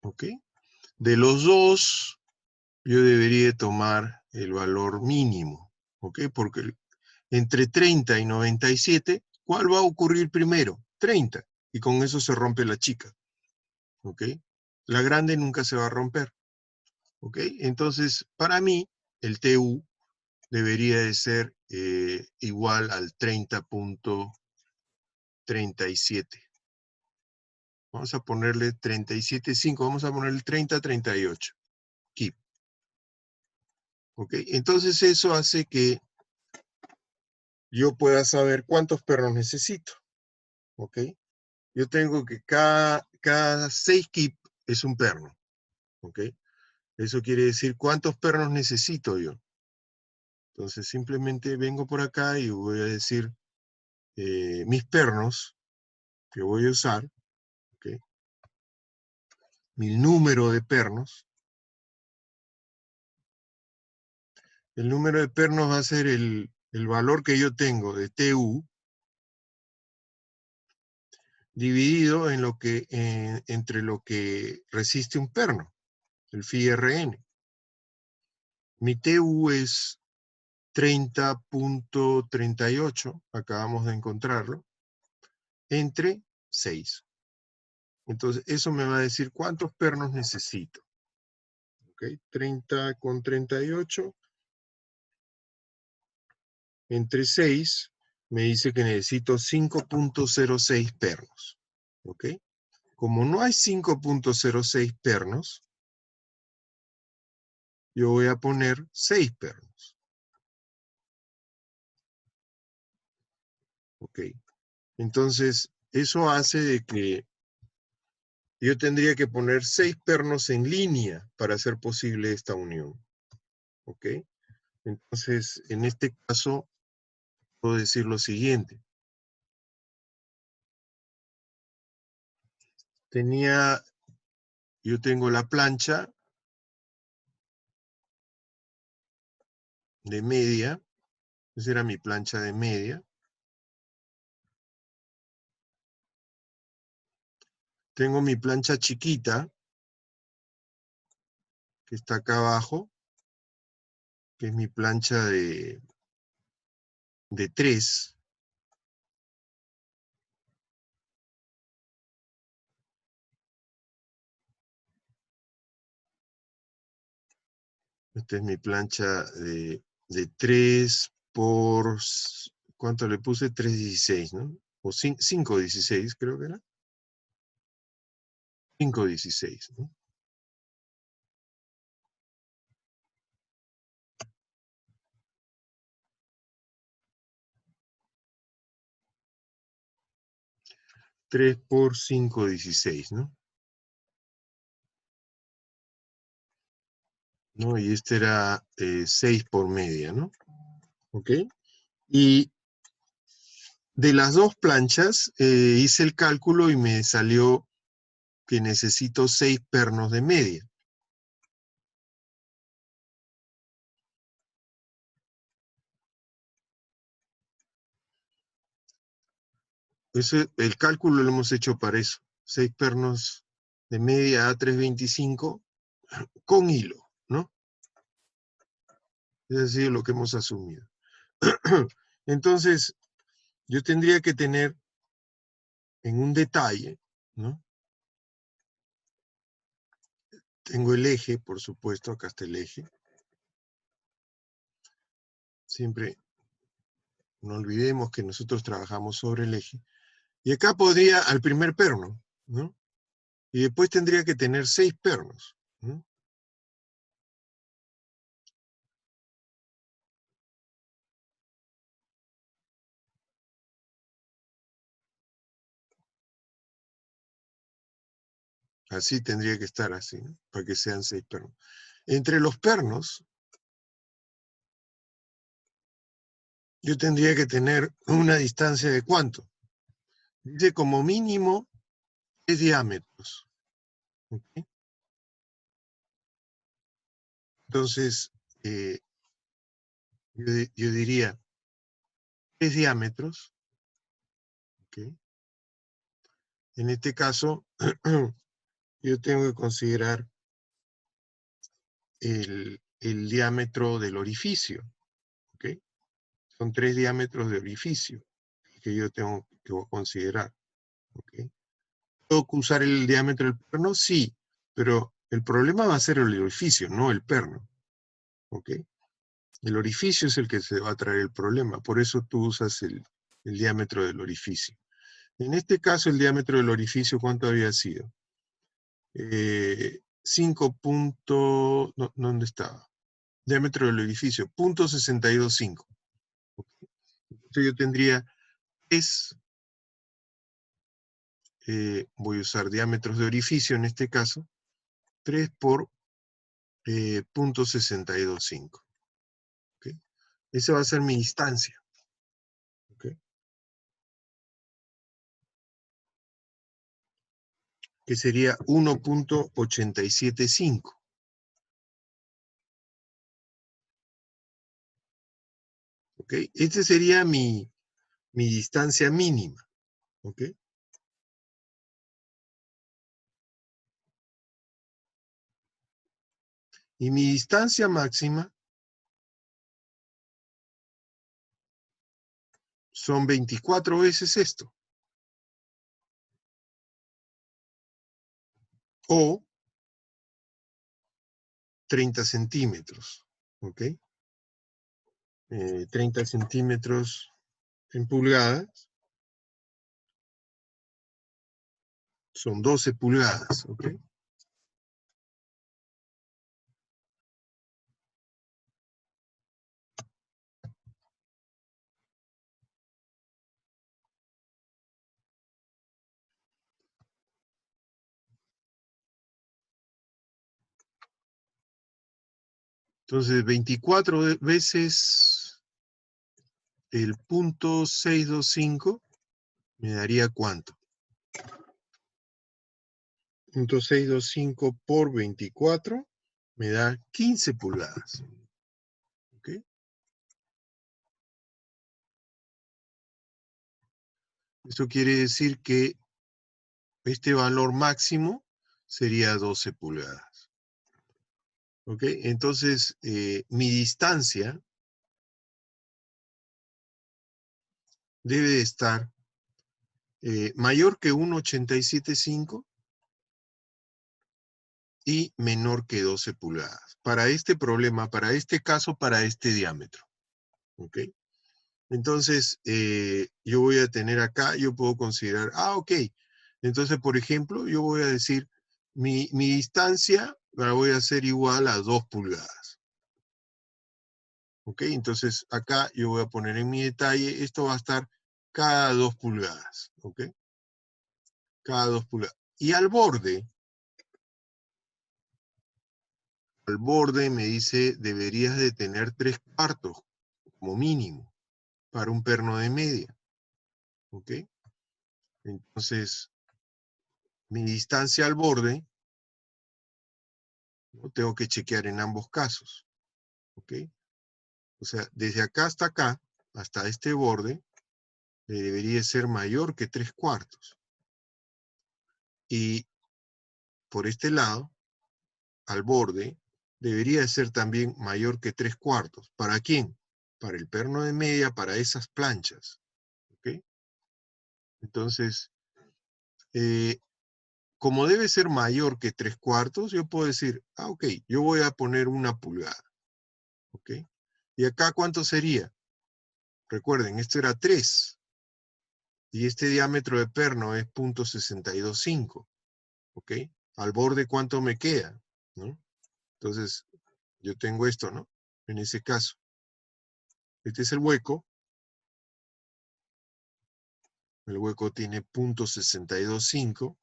¿Ok? De los dos, yo debería tomar el valor mínimo. ¿Ok? Porque entre 30 y 97, ¿cuál va a ocurrir primero? 30. Y con eso se rompe la chica. ¿Ok? La grande nunca se va a romper. ¿Ok? Entonces, para mí, el TU debería de ser igual al 30.37. Vamos a ponerle 37.5, vamos a ponerle 30.38. Keep. ¿Ok? Entonces eso hace que yo pueda saber cuántos pernos necesito. ¿Ok? Yo tengo que cada 6 keep es un perno. ¿Ok? Eso quiere decir cuántos pernos necesito yo. Entonces simplemente vengo por acá y voy a decir mis pernos que voy a usar. ¿Ok? Mi número de pernos. El número de pernos va a ser el el valor que yo tengo de TU dividido en lo que, entre lo que resiste un perno, el phi Rn. Mi TU es 30.38, acabamos de encontrarlo, entre 6. Entonces, eso me va a decir cuántos pernos necesito. ¿Ok? 30 con 38 entre 6 me dice que necesito 5.06 pernos. ¿Ok? Como no hay 5.06 pernos, yo voy a poner 6 pernos. ¿Ok? Entonces, eso hace de que yo tendría que poner 6 pernos en línea para hacer posible esta unión. ¿Ok? Entonces, en este caso, puedo decir lo siguiente. Yo tengo la plancha de media. Esa era mi plancha de media. Tengo mi plancha chiquita, que está acá abajo, que es mi plancha de 3. Esta es mi plancha de 3 por... ¿Cuánto le puse? 3.16, ¿no? O 5.16 creo que era. 5.16, ¿no? Tres por 5.16, ¿no? ¿No? Y este era 6 por media, ¿no? ¿Ok? Y de las dos planchas hice el cálculo y me salió que necesito 6 pernos de media. El cálculo lo hemos hecho para eso. 6 pernos de media a 3.25 con hilo, ¿no? Es decir, lo que hemos asumido. Entonces, yo tendría que tener en un detalle, ¿no? Tengo el eje, por supuesto, acá está el eje. Siempre no olvidemos que nosotros trabajamos sobre el eje. Y acá podría al primer perno, ¿no? Y después tendría que tener 6 pernos, ¿no? Así tendría que estar así, ¿no? Para que sean 6 pernos. Entre los pernos, yo tendría que tener una distancia de ¿cuánto? Dice como mínimo 3 diámetros. ¿Okay? Entonces, yo diría 3 diámetros. ¿Okay? En este caso, yo tengo que considerar el diámetro del orificio. ¿Okay? Son 3 diámetros de orificio que yo tengo que considerar. ¿Okay? ¿Puedo usar el diámetro del perno? Sí, pero el problema va a ser el orificio, no el perno. ¿Ok? El orificio es el que se va a traer el problema, por eso tú usas el diámetro del orificio. En este caso, el diámetro del orificio, ¿cuánto había sido? 5 punto... No, ¿dónde estaba? Diámetro del orificio, 0.625. ¿Okay? Entonces yo tendría 3, voy a usar diámetros de orificio en este caso, 3 por 0.625. ¿Okay? Esa va a ser mi distancia. ¿Okay? Que sería 1.875. ¿Ok? Este sería mi distancia mínima. ¿Ok? Y mi distancia máxima son 24 veces esto. O 30 centímetros. ¿Ok? 30 centímetros en pulgadas son 12 pulgadas. ¿Ok? Entonces, 24 veces el punto 625 me daría ¿cuánto? Punto 625 por 24 me da 15 pulgadas. ¿Ok? Eso quiere decir que este valor máximo sería 12 pulgadas. ¿Ok? Entonces, mi distancia debe estar mayor que 1,875 y menor que 12 pulgadas. Para este problema, para este caso, para este diámetro. ¿Ok? Entonces, yo voy a tener acá, yo puedo considerar, ok. Entonces, por ejemplo, yo voy a decir, mi distancia la voy a hacer igual a 2 pulgadas. ¿Ok? Entonces, acá yo voy a poner en mi detalle, esto va a estar cada 2 pulgadas. ¿Ok? Cada 2 pulgadas. Y al borde me dice, deberías de tener 3/4 como mínimo para un perno de media. ¿Ok? Entonces, mi distancia al borde, ¿no? Tengo que chequear en ambos casos. ¿Ok? O sea, desde acá, hasta este borde, debería ser mayor que 3/4. Y por este lado, al borde, debería ser también mayor que 3/4. ¿Para quién? Para el perno de media, para esas planchas. ¿Ok? Entonces, como debe ser mayor que 3/4, yo puedo decir, ok, yo voy a poner 1 pulgada. ¿Ok? ¿Y acá cuánto sería? Recuerden, esto era 3. Y este diámetro de perno es 0,625. ¿Ok? Al borde, ¿cuánto me queda? ¿No? Entonces, yo tengo esto, ¿no? En ese caso. Este es el hueco. El hueco tiene 0,625.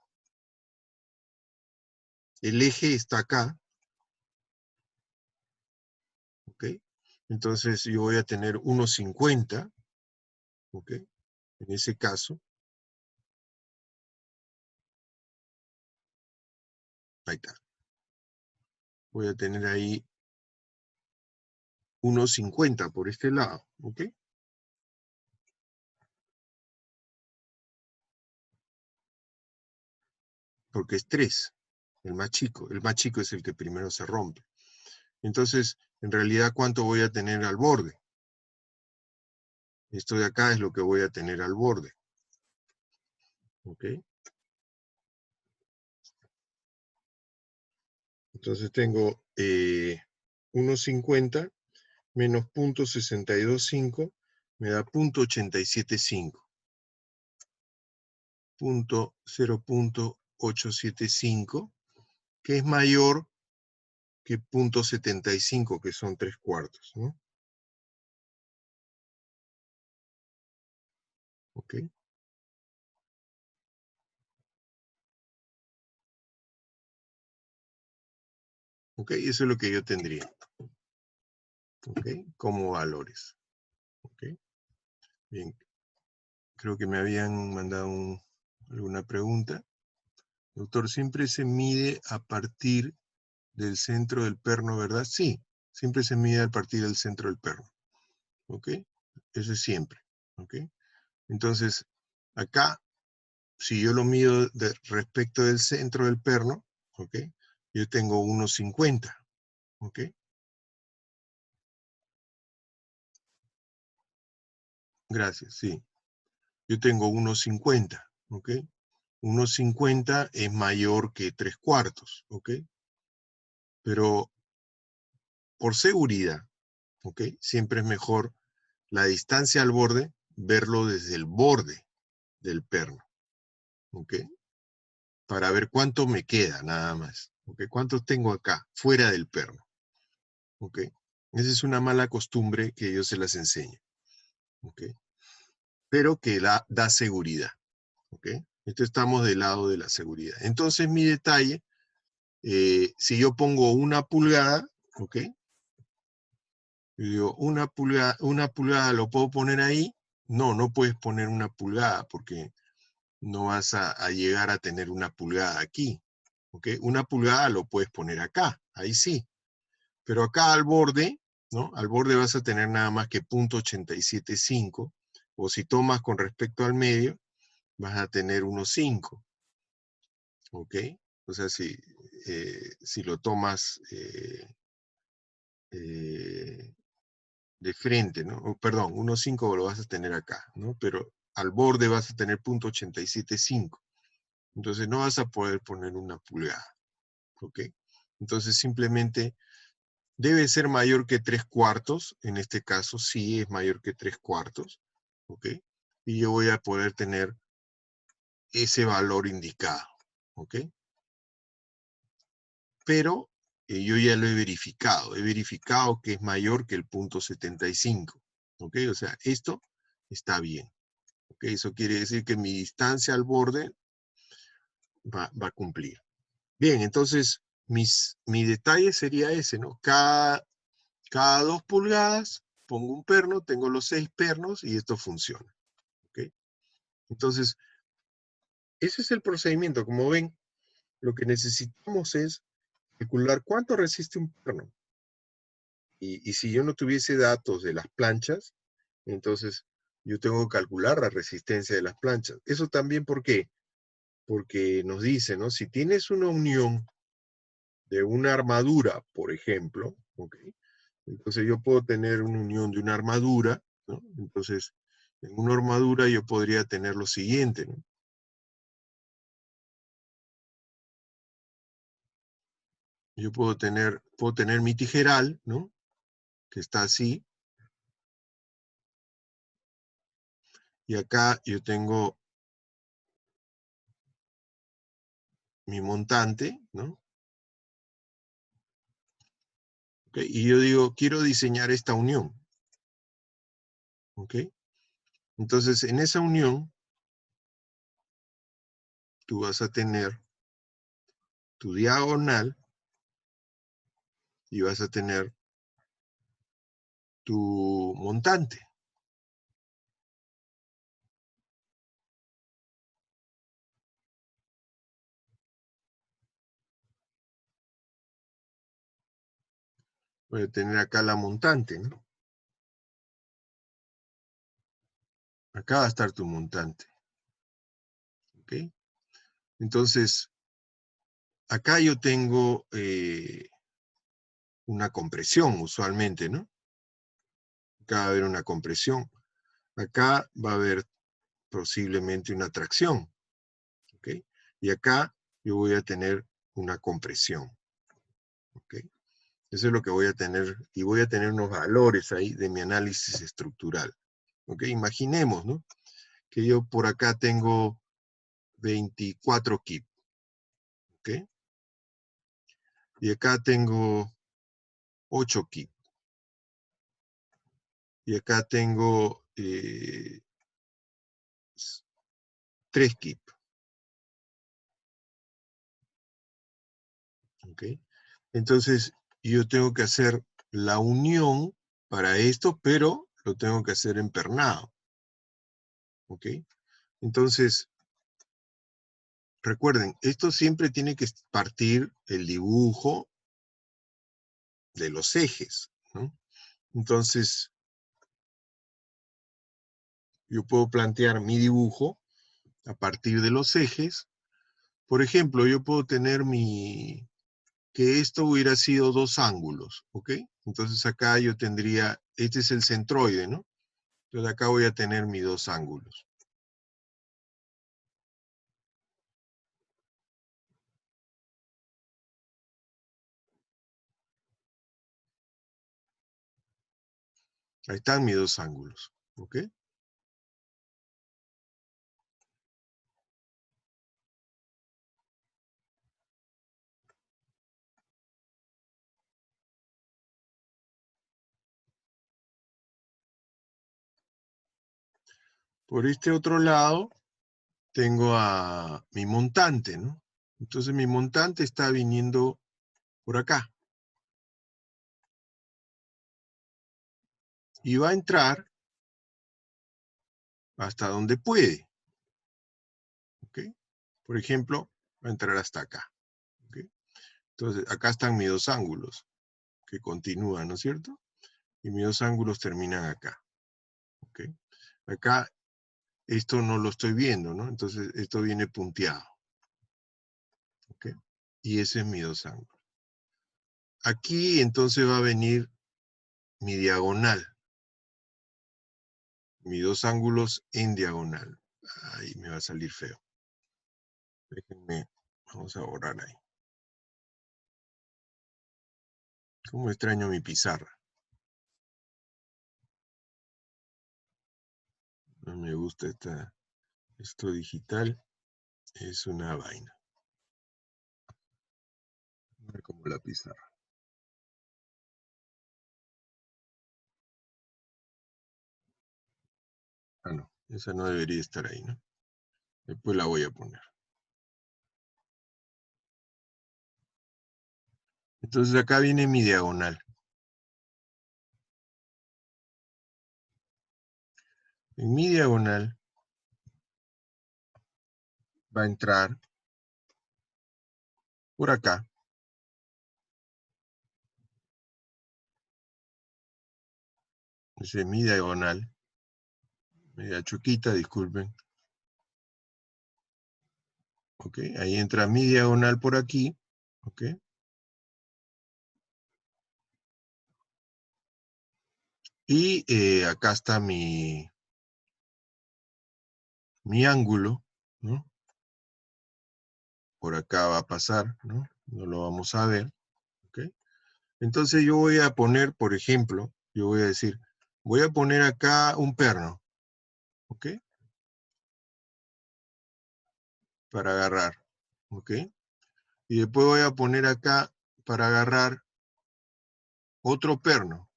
El eje está acá. ¿Ok? Entonces, yo voy a tener 1,50. ¿Ok? En ese caso. Ahí está. Voy a tener ahí 1,50 por este lado. ¿Ok? Porque es 3. El más chico. El más chico es el que primero se rompe. Entonces, en realidad, ¿cuánto voy a tener al borde? Esto de acá es lo que voy a tener al borde. ¿Ok? Entonces tengo 1,50 menos 0,625 me da 0,875. 0,875, que es mayor que 0,75, que son 3/4, ¿no? ¿Ok? ¿Ok? Eso es lo que yo tendría. ¿Ok? Como valores. ¿Ok? Bien. Creo que me habían mandado alguna pregunta. Doctor, ¿siempre se mide a partir del centro del perno, verdad? Sí, siempre se mide a partir del centro del perno. ¿Ok? Eso es siempre, ¿ok? Entonces, acá, si yo lo mido respecto del centro del perno, ¿ok? Yo tengo 1,50, ¿ok? Gracias, sí. Yo tengo 1,50, ¿ok? 1,50 es mayor que 3/4, ¿ok? Pero por seguridad, ¿ok? Siempre es mejor la distancia al borde, verlo desde el borde del perno, ¿ok? Para ver cuánto me queda, nada más, ¿ok? ¿Cuánto tengo acá, fuera del perno? ¿Ok? Esa es una mala costumbre que yo se las enseño, ¿ok? Pero que da seguridad, ¿ok? Esto estamos del lado de la seguridad. Entonces mi detalle, si yo pongo 1 pulgada, ¿ok? Yo digo, 1 pulgada lo puedo poner ahí. No, no puedes poner 1 pulgada porque no vas a llegar a tener 1 pulgada aquí, ¿ok? 1 pulgada lo puedes poner acá, ahí sí. Pero acá al borde, ¿no? Al borde vas a tener nada más que 0,875, o si tomas con respecto al medio, vas a tener 1,5, ¿ok? O sea, si lo tomas de frente, ¿no? Perdón, 1,5 lo vas a tener acá, ¿no? Pero al borde vas a tener 0,875. Entonces no vas a poder poner 1 pulgada, ¿ok? Entonces simplemente debe ser mayor que 3/4, en este caso sí es mayor que 3/4, ¿ok? Y yo voy a poder tener ese valor indicado, ¿ok? Pero yo ya lo he verificado que es mayor que el 0,75, ¿ok? O sea, esto está bien, ¿ok? Eso quiere decir que mi distancia al borde va a cumplir. Bien, entonces mi detalle sería ese, ¿no? Cada 2 pulgadas pongo un perno, tengo los 6 pernos y esto funciona, ¿ok? Entonces, ese es el procedimiento. Como ven, lo que necesitamos es calcular cuánto resiste un perno. Y si yo no tuviese datos de las planchas, entonces yo tengo que calcular la resistencia de las planchas. Eso también, ¿por qué? Porque nos dice, ¿no? Si tienes una unión de una armadura, por ejemplo, ¿ok? Entonces yo puedo tener una unión de una armadura, ¿no? Entonces, en una armadura yo podría tener lo siguiente, ¿no? Yo puedo tener mi tijeral, ¿no? Que está así. Y acá yo tengo mi montante, ¿no? ¿Ok? Y yo digo, quiero diseñar esta unión, ¿ok? Entonces, en esa unión, tú vas a tener tu diagonal y vas a tener tu montante. Voy a tener acá la montante, ¿no? Acá va a estar tu montante, ¿ok? Entonces, acá yo tengo una compresión usualmente, ¿no? Acá va a haber una compresión. Acá va a haber posiblemente una tracción, ¿ok? Y acá yo voy a tener una compresión, ¿ok? Eso es lo que voy a tener, y voy a tener unos valores ahí de mi análisis estructural, ¿ok? Imaginemos, ¿no? Que yo por acá tengo 24 kip, ¿ok? Y acá tengo 8 kip. Y acá tengo 3 kip, ¿ok? Entonces, yo tengo que hacer la unión para esto, pero lo tengo que hacer empernado, ¿ok? Entonces, recuerden, esto siempre tiene que partir el dibujo de los ejes, ¿no? Entonces, yo puedo plantear mi dibujo a partir de los ejes. Por ejemplo, yo puedo tener que esto hubiera sido dos ángulos, ¿ok? Entonces acá yo tendría, este es el centroide, ¿no? Entonces acá voy a tener mis dos ángulos. Ahí están mis dos ángulos, ¿ok? Por este otro lado, tengo a mi montante, ¿no? Entonces mi montante está viniendo por acá. Y va a entrar hasta donde puede, ¿ok? Por ejemplo, va a entrar hasta acá, ¿ok? Entonces, acá están mis dos ángulos que continúan, ¿no es cierto? Y mis dos ángulos terminan acá, ¿ok? Acá, esto no lo estoy viendo, ¿no? Entonces, esto viene punteado, ¿ok? Y ese es mi dos ángulos. Aquí, entonces, va a venir mi diagonal. Mis dos ángulos en diagonal. Ahí me va a salir feo. Déjenme, vamos a borrar ahí. ¿Cómo extraño mi pizarra? No me gusta esto digital. Es una vaina. No es como la pizarra. Ah, no. Esa no debería estar ahí, ¿no? Después la voy a poner. Entonces acá viene mi diagonal. En mi diagonal va a entrar por acá. Esa es mi diagonal. Media chuequita, disculpen. Ok, ahí entra mi diagonal por aquí. Ok. Y acá está mi ángulo, ¿no? Por acá va a pasar, ¿no? No lo vamos a ver, ¿ok? Entonces yo voy a poner, por ejemplo, yo voy a decir, voy a poner acá un perno, ¿ok? Para agarrar, ¿ok? Y después voy a poner acá para agarrar otro perno,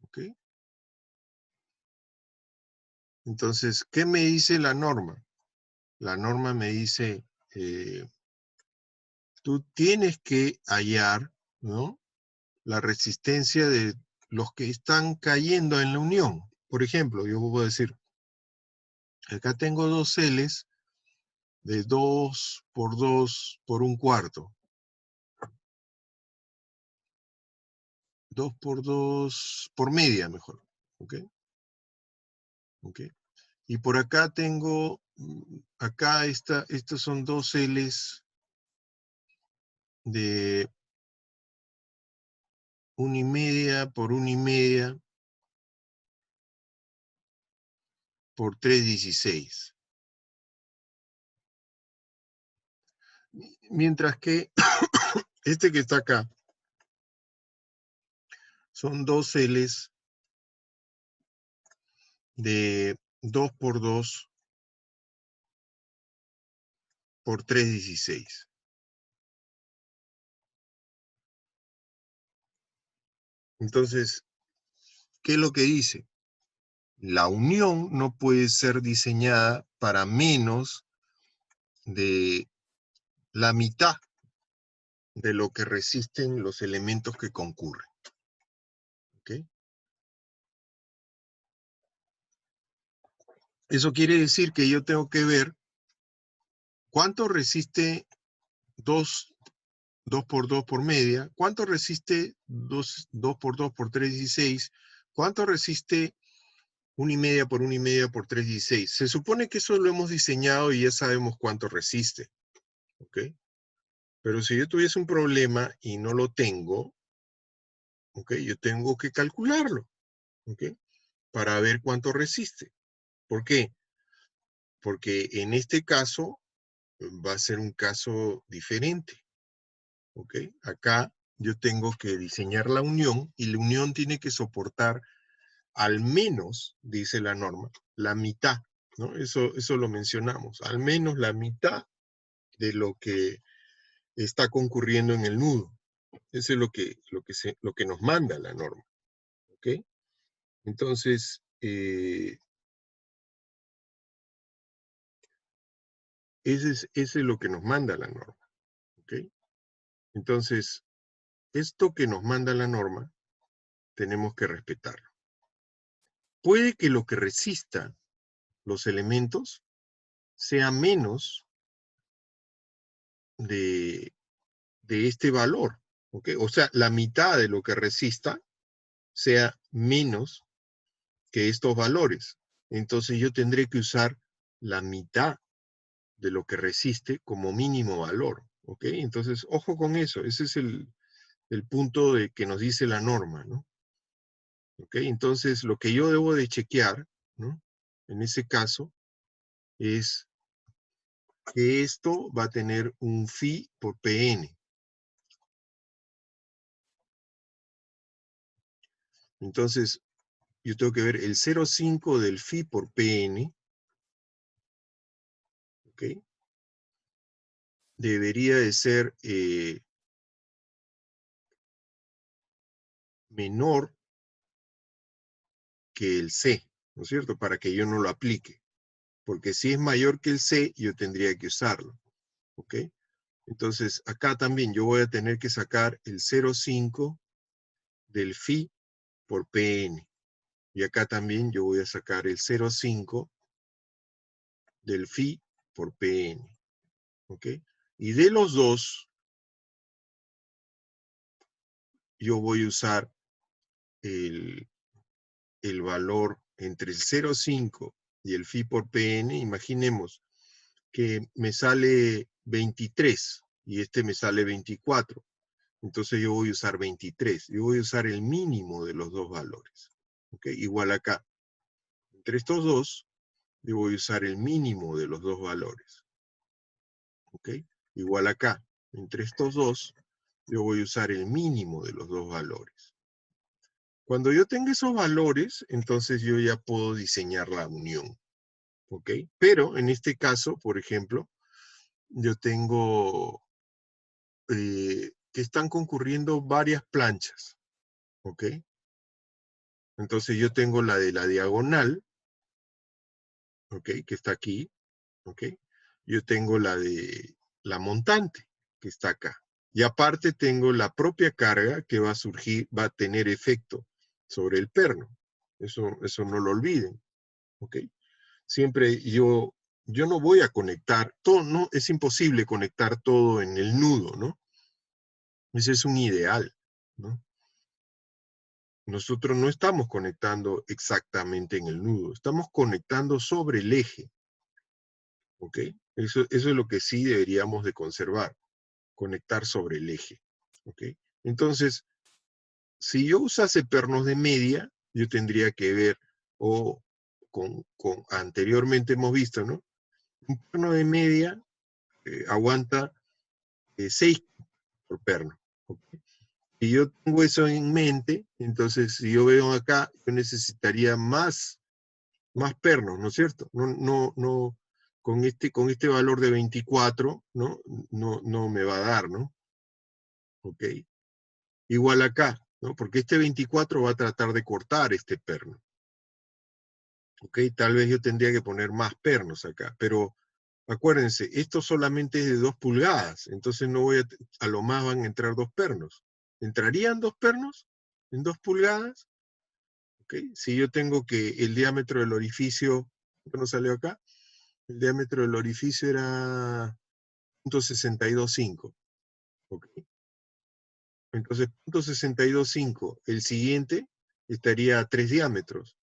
¿ok? Entonces, ¿qué me dice la norma? La norma me dice, tú tienes que hallar, ¿no? La resistencia de los que están cayendo en la unión. Por ejemplo, yo puedo decir, acá tengo dos L's de 2 por 2 por un cuarto. 2 por 2 por media, mejor. ¿Ok? ¿Ok? Y por acá tengo, acá estos son dos L's de 1,5 por 1,5 por 3,16. Mientras que este que está acá son dos L's de 2 por 2 por 3,16. Entonces, ¿qué es lo que dice? La unión no puede ser diseñada para menos de la mitad de lo que resisten los elementos que concurren. ¿Ok? Eso quiere decir que yo tengo que ver cuánto resiste 2 por 2 por media, cuánto resiste 2 por 2 por 3,16, cuánto resiste 1,5 por 1,5 por 3,16. Se supone que eso lo hemos diseñado y ya sabemos cuánto resiste. ¿Ok? Pero si yo tuviese un problema y no lo tengo, ¿ok? Yo tengo que calcularlo, ¿ok? Para ver cuánto resiste. ¿Por qué? Porque en este caso va a ser un caso diferente, ¿ok? Acá yo tengo que diseñar la unión y la unión tiene que soportar al menos, dice la norma, la mitad, ¿no? Eso lo mencionamos, al menos la mitad de lo que está concurriendo en el nudo. Eso es lo que nos manda la norma, ¿ok? Entonces, ese es lo que nos manda la norma, ¿ok? Entonces, esto que nos manda la norma, tenemos que respetarlo. Puede que lo que resista los elementos sea menos de este valor, ¿ok? O sea, la mitad de lo que resista sea menos que estos valores. Entonces yo tendré que usar la mitad de lo que resiste como mínimo valor, ¿ok? Entonces, ojo con eso, ese es el punto de que nos dice la norma, ¿no? ¿Ok? Entonces, lo que yo debo de chequear, ¿no? En ese caso, es que esto va a tener un phi por Pn. Entonces, yo tengo que ver el 0,5 del phi por Pn, ¿ok? Debería de ser menor que el C, ¿no es cierto? Para que yo no lo aplique. Porque si es mayor que el C, yo tendría que usarlo, ¿ok? Entonces, acá también yo voy a tener que sacar el 0,5 del phi por Pn. Y acá también yo voy a sacar el 0,5 del phi por Pn. ¿Ok? Y de los dos, yo voy a usar el valor entre el 0,5 y el phi por Pn. Imaginemos que me sale 23 y este me sale 24. Entonces yo voy a usar 23. Yo voy a usar el mínimo de los dos valores. ¿Ok? Igual acá. Entre estos dos, yo voy a usar el mínimo de los dos valores. ¿Ok? Igual acá. Entre estos dos, yo voy a usar el mínimo de los dos valores. Cuando yo tenga esos valores, entonces yo ya puedo diseñar la unión. ¿Ok? Pero en este caso, por ejemplo, yo tengo que están concurriendo varias planchas. ¿Ok? Entonces yo tengo la de la diagonal, ¿ok? Que está aquí, ¿ok? Yo tengo la de la montante, que está acá. Y aparte tengo la propia carga que va a surgir, va a tener efecto sobre el perno. Eso no lo olviden, ¿ok? Siempre yo no voy a conectar todo, no, es imposible conectar todo en el nudo, ¿no? Ese es un ideal, ¿no? Nosotros no estamos conectando exactamente en el nudo, estamos conectando sobre el eje, ¿ok? Eso es lo que sí deberíamos de conservar, conectar sobre el eje, ¿ok? Entonces, si yo usase pernos de media, yo tendría que ver, o anteriormente hemos visto, ¿no? Un perno de media aguanta 6 por perno, ¿ok? Si yo tengo eso en mente, entonces si yo veo acá, yo necesitaría más pernos, ¿no es cierto? No, con este valor de 24, ¿no? No me va a dar, ¿no? ¿Ok? Igual acá, ¿no? Porque este 24 va a tratar de cortar este perno. ¿Ok? Tal vez yo tendría que poner más pernos acá, pero acuérdense, esto solamente es de 2 pulgadas, entonces no voy a lo más van a entrar 2 pernos. ¿Entrarían 2 pernos en 2 pulgadas? ¿Ok? Si yo tengo que el diámetro del orificio, ¿qué nos salió acá? El diámetro del orificio era 0,625. ¿Ok? Entonces, 0,625. El siguiente estaría a 3 diámetros.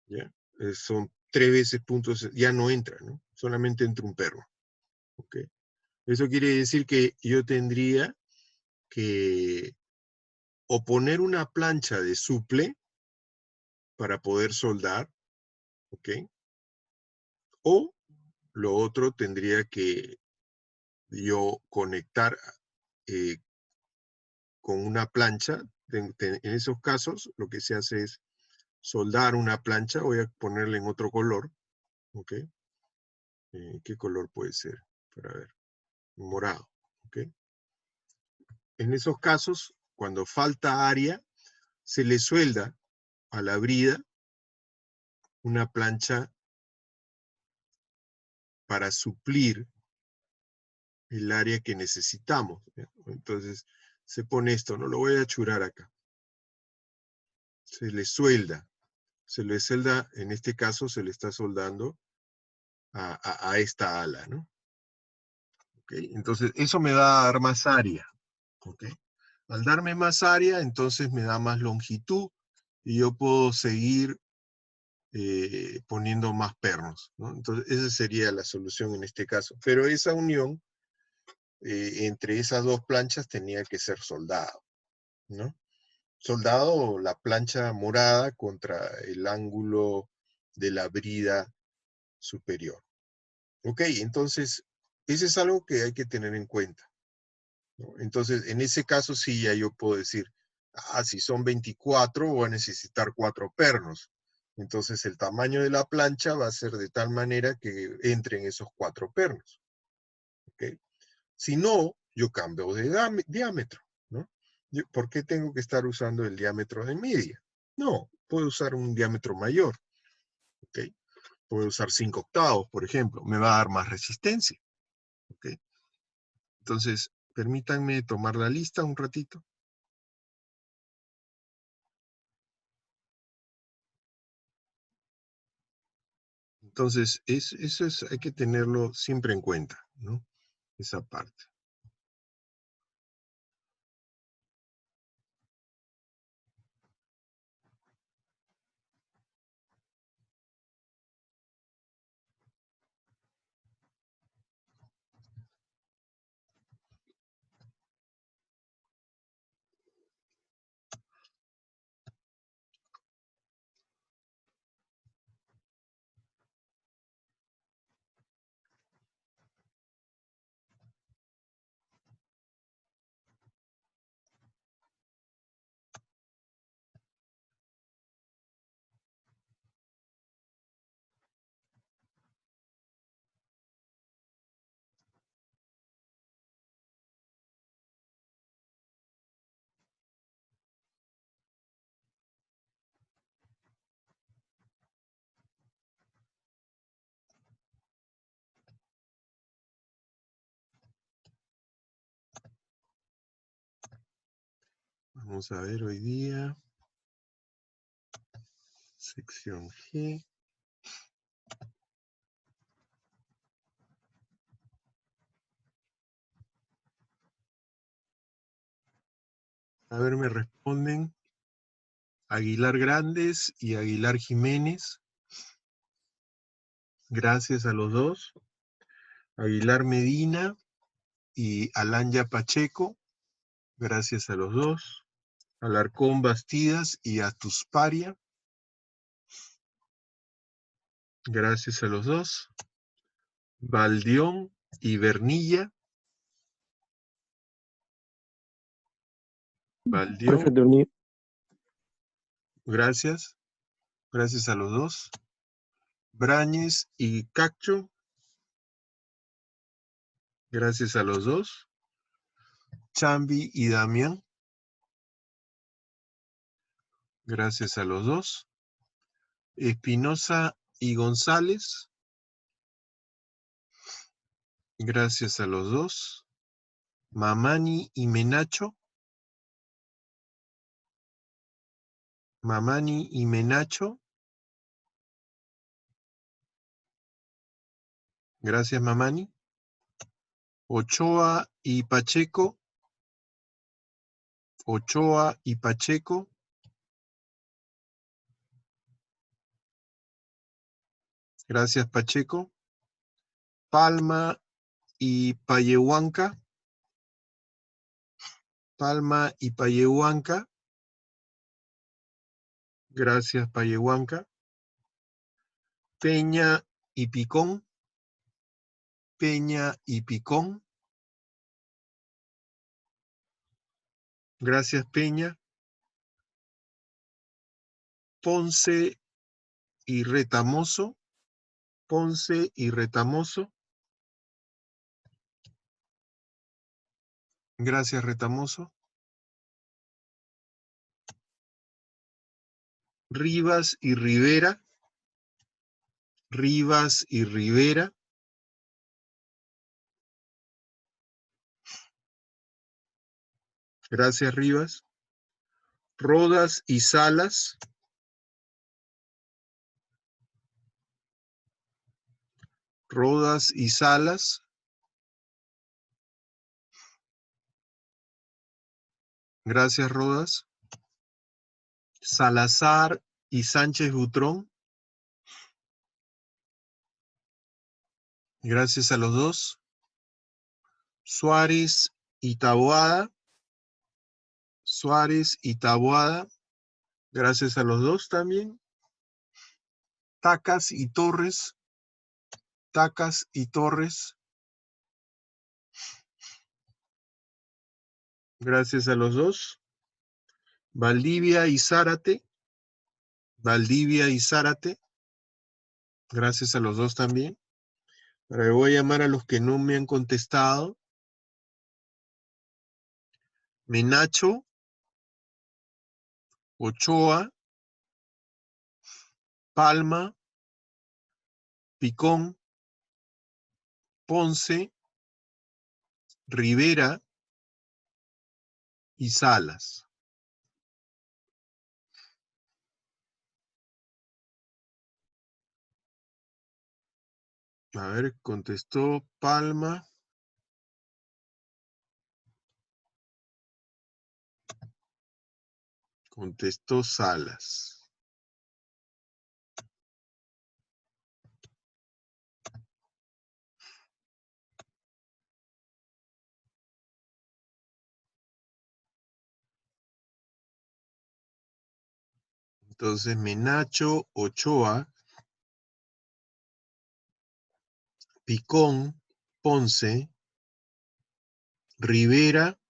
¿ya? Son 3 veces puntos, ya no entra, ¿no? Solamente entra un perno, ¿ok? Eso quiere decir que yo tendría que o poner una plancha de suple para poder soldar, ¿ok? O lo otro tendría que yo conectar con una plancha. En esos casos, lo que se hace es soldar una plancha. Voy a ponerle en otro color, ¿ok? ¿Qué color puede ser? Para ver, morado, ¿ok? En esos casos, cuando falta área, se le suelda a la brida una plancha para suplir el área que necesitamos, ¿ya? Entonces, se pone esto, no lo voy a achurar acá. Se le suelda, en este caso se le está soldando a esta ala, ¿no? ¿Okay? Entonces, eso me va a dar más área, ¿ok? Al darme más área, entonces me da más longitud y yo puedo seguir poniendo más pernos, ¿no? Entonces, esa sería la solución en este caso. Pero esa unión entre esas dos planchas tenía que ser soldado, ¿no? Soldado la plancha morada contra el ángulo de la brida superior. Ok, entonces, ese es algo que hay que tener en cuenta, ¿no? Entonces, en ese caso sí ya yo puedo decir, si son 24 voy a necesitar 4 pernos. Entonces el tamaño de la plancha va a ser de tal manera que entren esos 4 pernos. ¿Okay? Si no, yo cambio de diámetro, ¿no? ¿Por qué tengo que estar usando el diámetro de media? No, puedo usar un diámetro mayor. ¿Okay? Puedo usar 5/8, por ejemplo. Me va a dar más resistencia. ¿Okay? Entonces, permítanme tomar la lista un ratito. Entonces, eso hay que tenerlo siempre en cuenta, ¿no? Esa parte. Vamos a ver hoy día. Sección G. A ver, me responden Aguilar Grandes y Aguilar Jiménez. Gracias a los dos. Aguilar Medina y Alanya Pacheco. Gracias a los dos. Alarcón Bastidas y Atusparia. Gracias a los dos. Valdión y Bernilla. Valdión. Perfecto, Bernilla. Gracias. Gracias a los dos. Brañez y Cacho. Gracias a los dos. Chambi y Damián. Gracias a los dos. Espinosa y González. Gracias a los dos. Mamani y Menacho. Mamani y Menacho. Gracias, Mamani. Ochoa y Pacheco. Ochoa y Pacheco. Gracias, Pacheco. Palma y Payehuanca. Palma y Payehuanca. Gracias, Payehuanca. Peña y Picón. Peña y Picón. Gracias, Peña. Ponce y Retamoso. Ponce y Retamoso. Gracias, Retamoso. Rivas y Rivera. Rivas y Rivera. Gracias, Rivas. Rodas y Salas. Rodas y Salas. Gracias, Rodas. Salazar y Sánchez Butrón. Gracias a los dos. Suárez y Taboada. Suárez y Taboada. Gracias a los dos también. Tacas y Torres. Tacas y Torres. Gracias a los dos. Valdivia y Zárate. Valdivia y Zárate. Gracias a los dos también. Ahora voy a llamar a los que no me han contestado. Menacho. Ochoa. Palma. Picón. Ponce. Rivera y Salas. A ver, contestó Palma. Contestó Salas. Entonces, Menacho, Ochoa, Picón, Ponce, Rivera.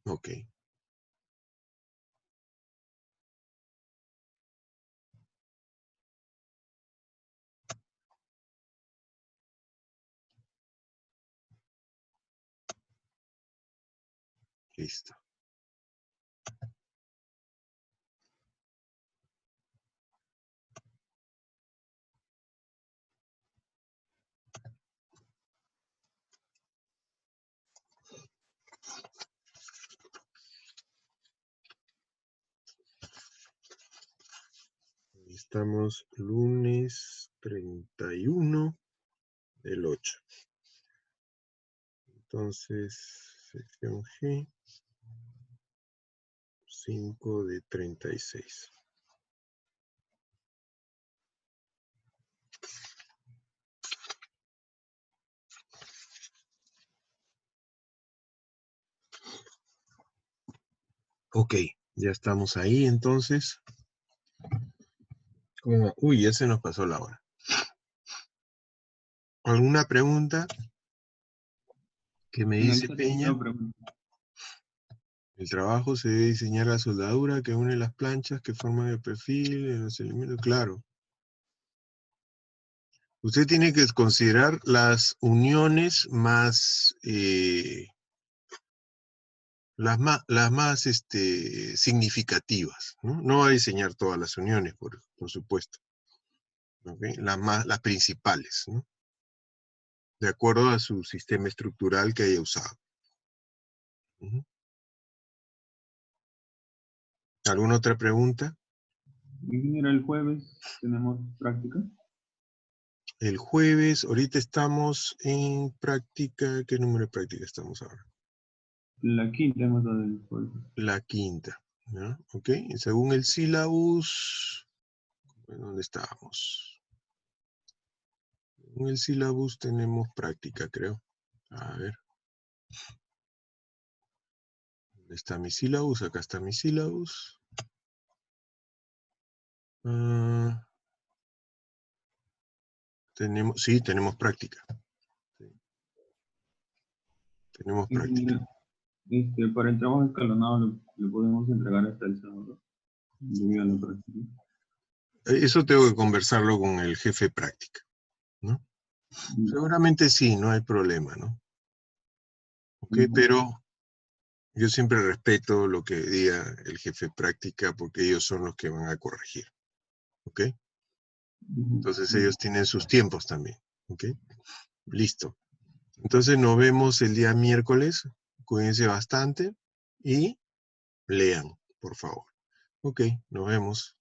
Ok. Listo. Estamos lunes 31 del 8. Entonces, sección G, 5 de 36. Ok, ya estamos ahí entonces. Uy, ya se nos pasó la hora. ¿Alguna pregunta que me dice Peña? El trabajo se debe diseñar la soldadura que une las planchas que forman el perfil de los elementos. Claro. Usted tiene que considerar las uniones más, las más significativas, ¿no? No va a diseñar todas las uniones, por supuesto. ¿Okay? Las principales, ¿no? De acuerdo a su sistema estructural que haya usado. ¿Alguna otra pregunta? Ingeniero, el jueves tenemos práctica. El jueves, ahorita estamos en práctica. ¿Qué número de práctica estamos ahora? La quinta hemos dado el jueves. La quinta, ¿no? Ok, según el sílabus, Bueno, ¿dónde estábamos? En el syllabus tenemos práctica, creo. A ver. ¿Dónde está mi syllabus? Acá está mi syllabus. Sí, tenemos práctica. Sí. Tenemos práctica. Para el trabajo escalonado le podemos entregar hasta el sábado. Debido a la práctica. Eso tengo que conversarlo con el jefe de práctica, ¿no? Seguramente sí, no hay problema, ¿no? Ok, pero yo siempre respeto lo que diga el jefe de práctica porque ellos son los que van a corregir, ¿ok? Entonces ellos tienen sus tiempos también, ¿ok? Listo. Entonces nos vemos el día miércoles. Cuídense bastante y lean, por favor. Ok, nos vemos.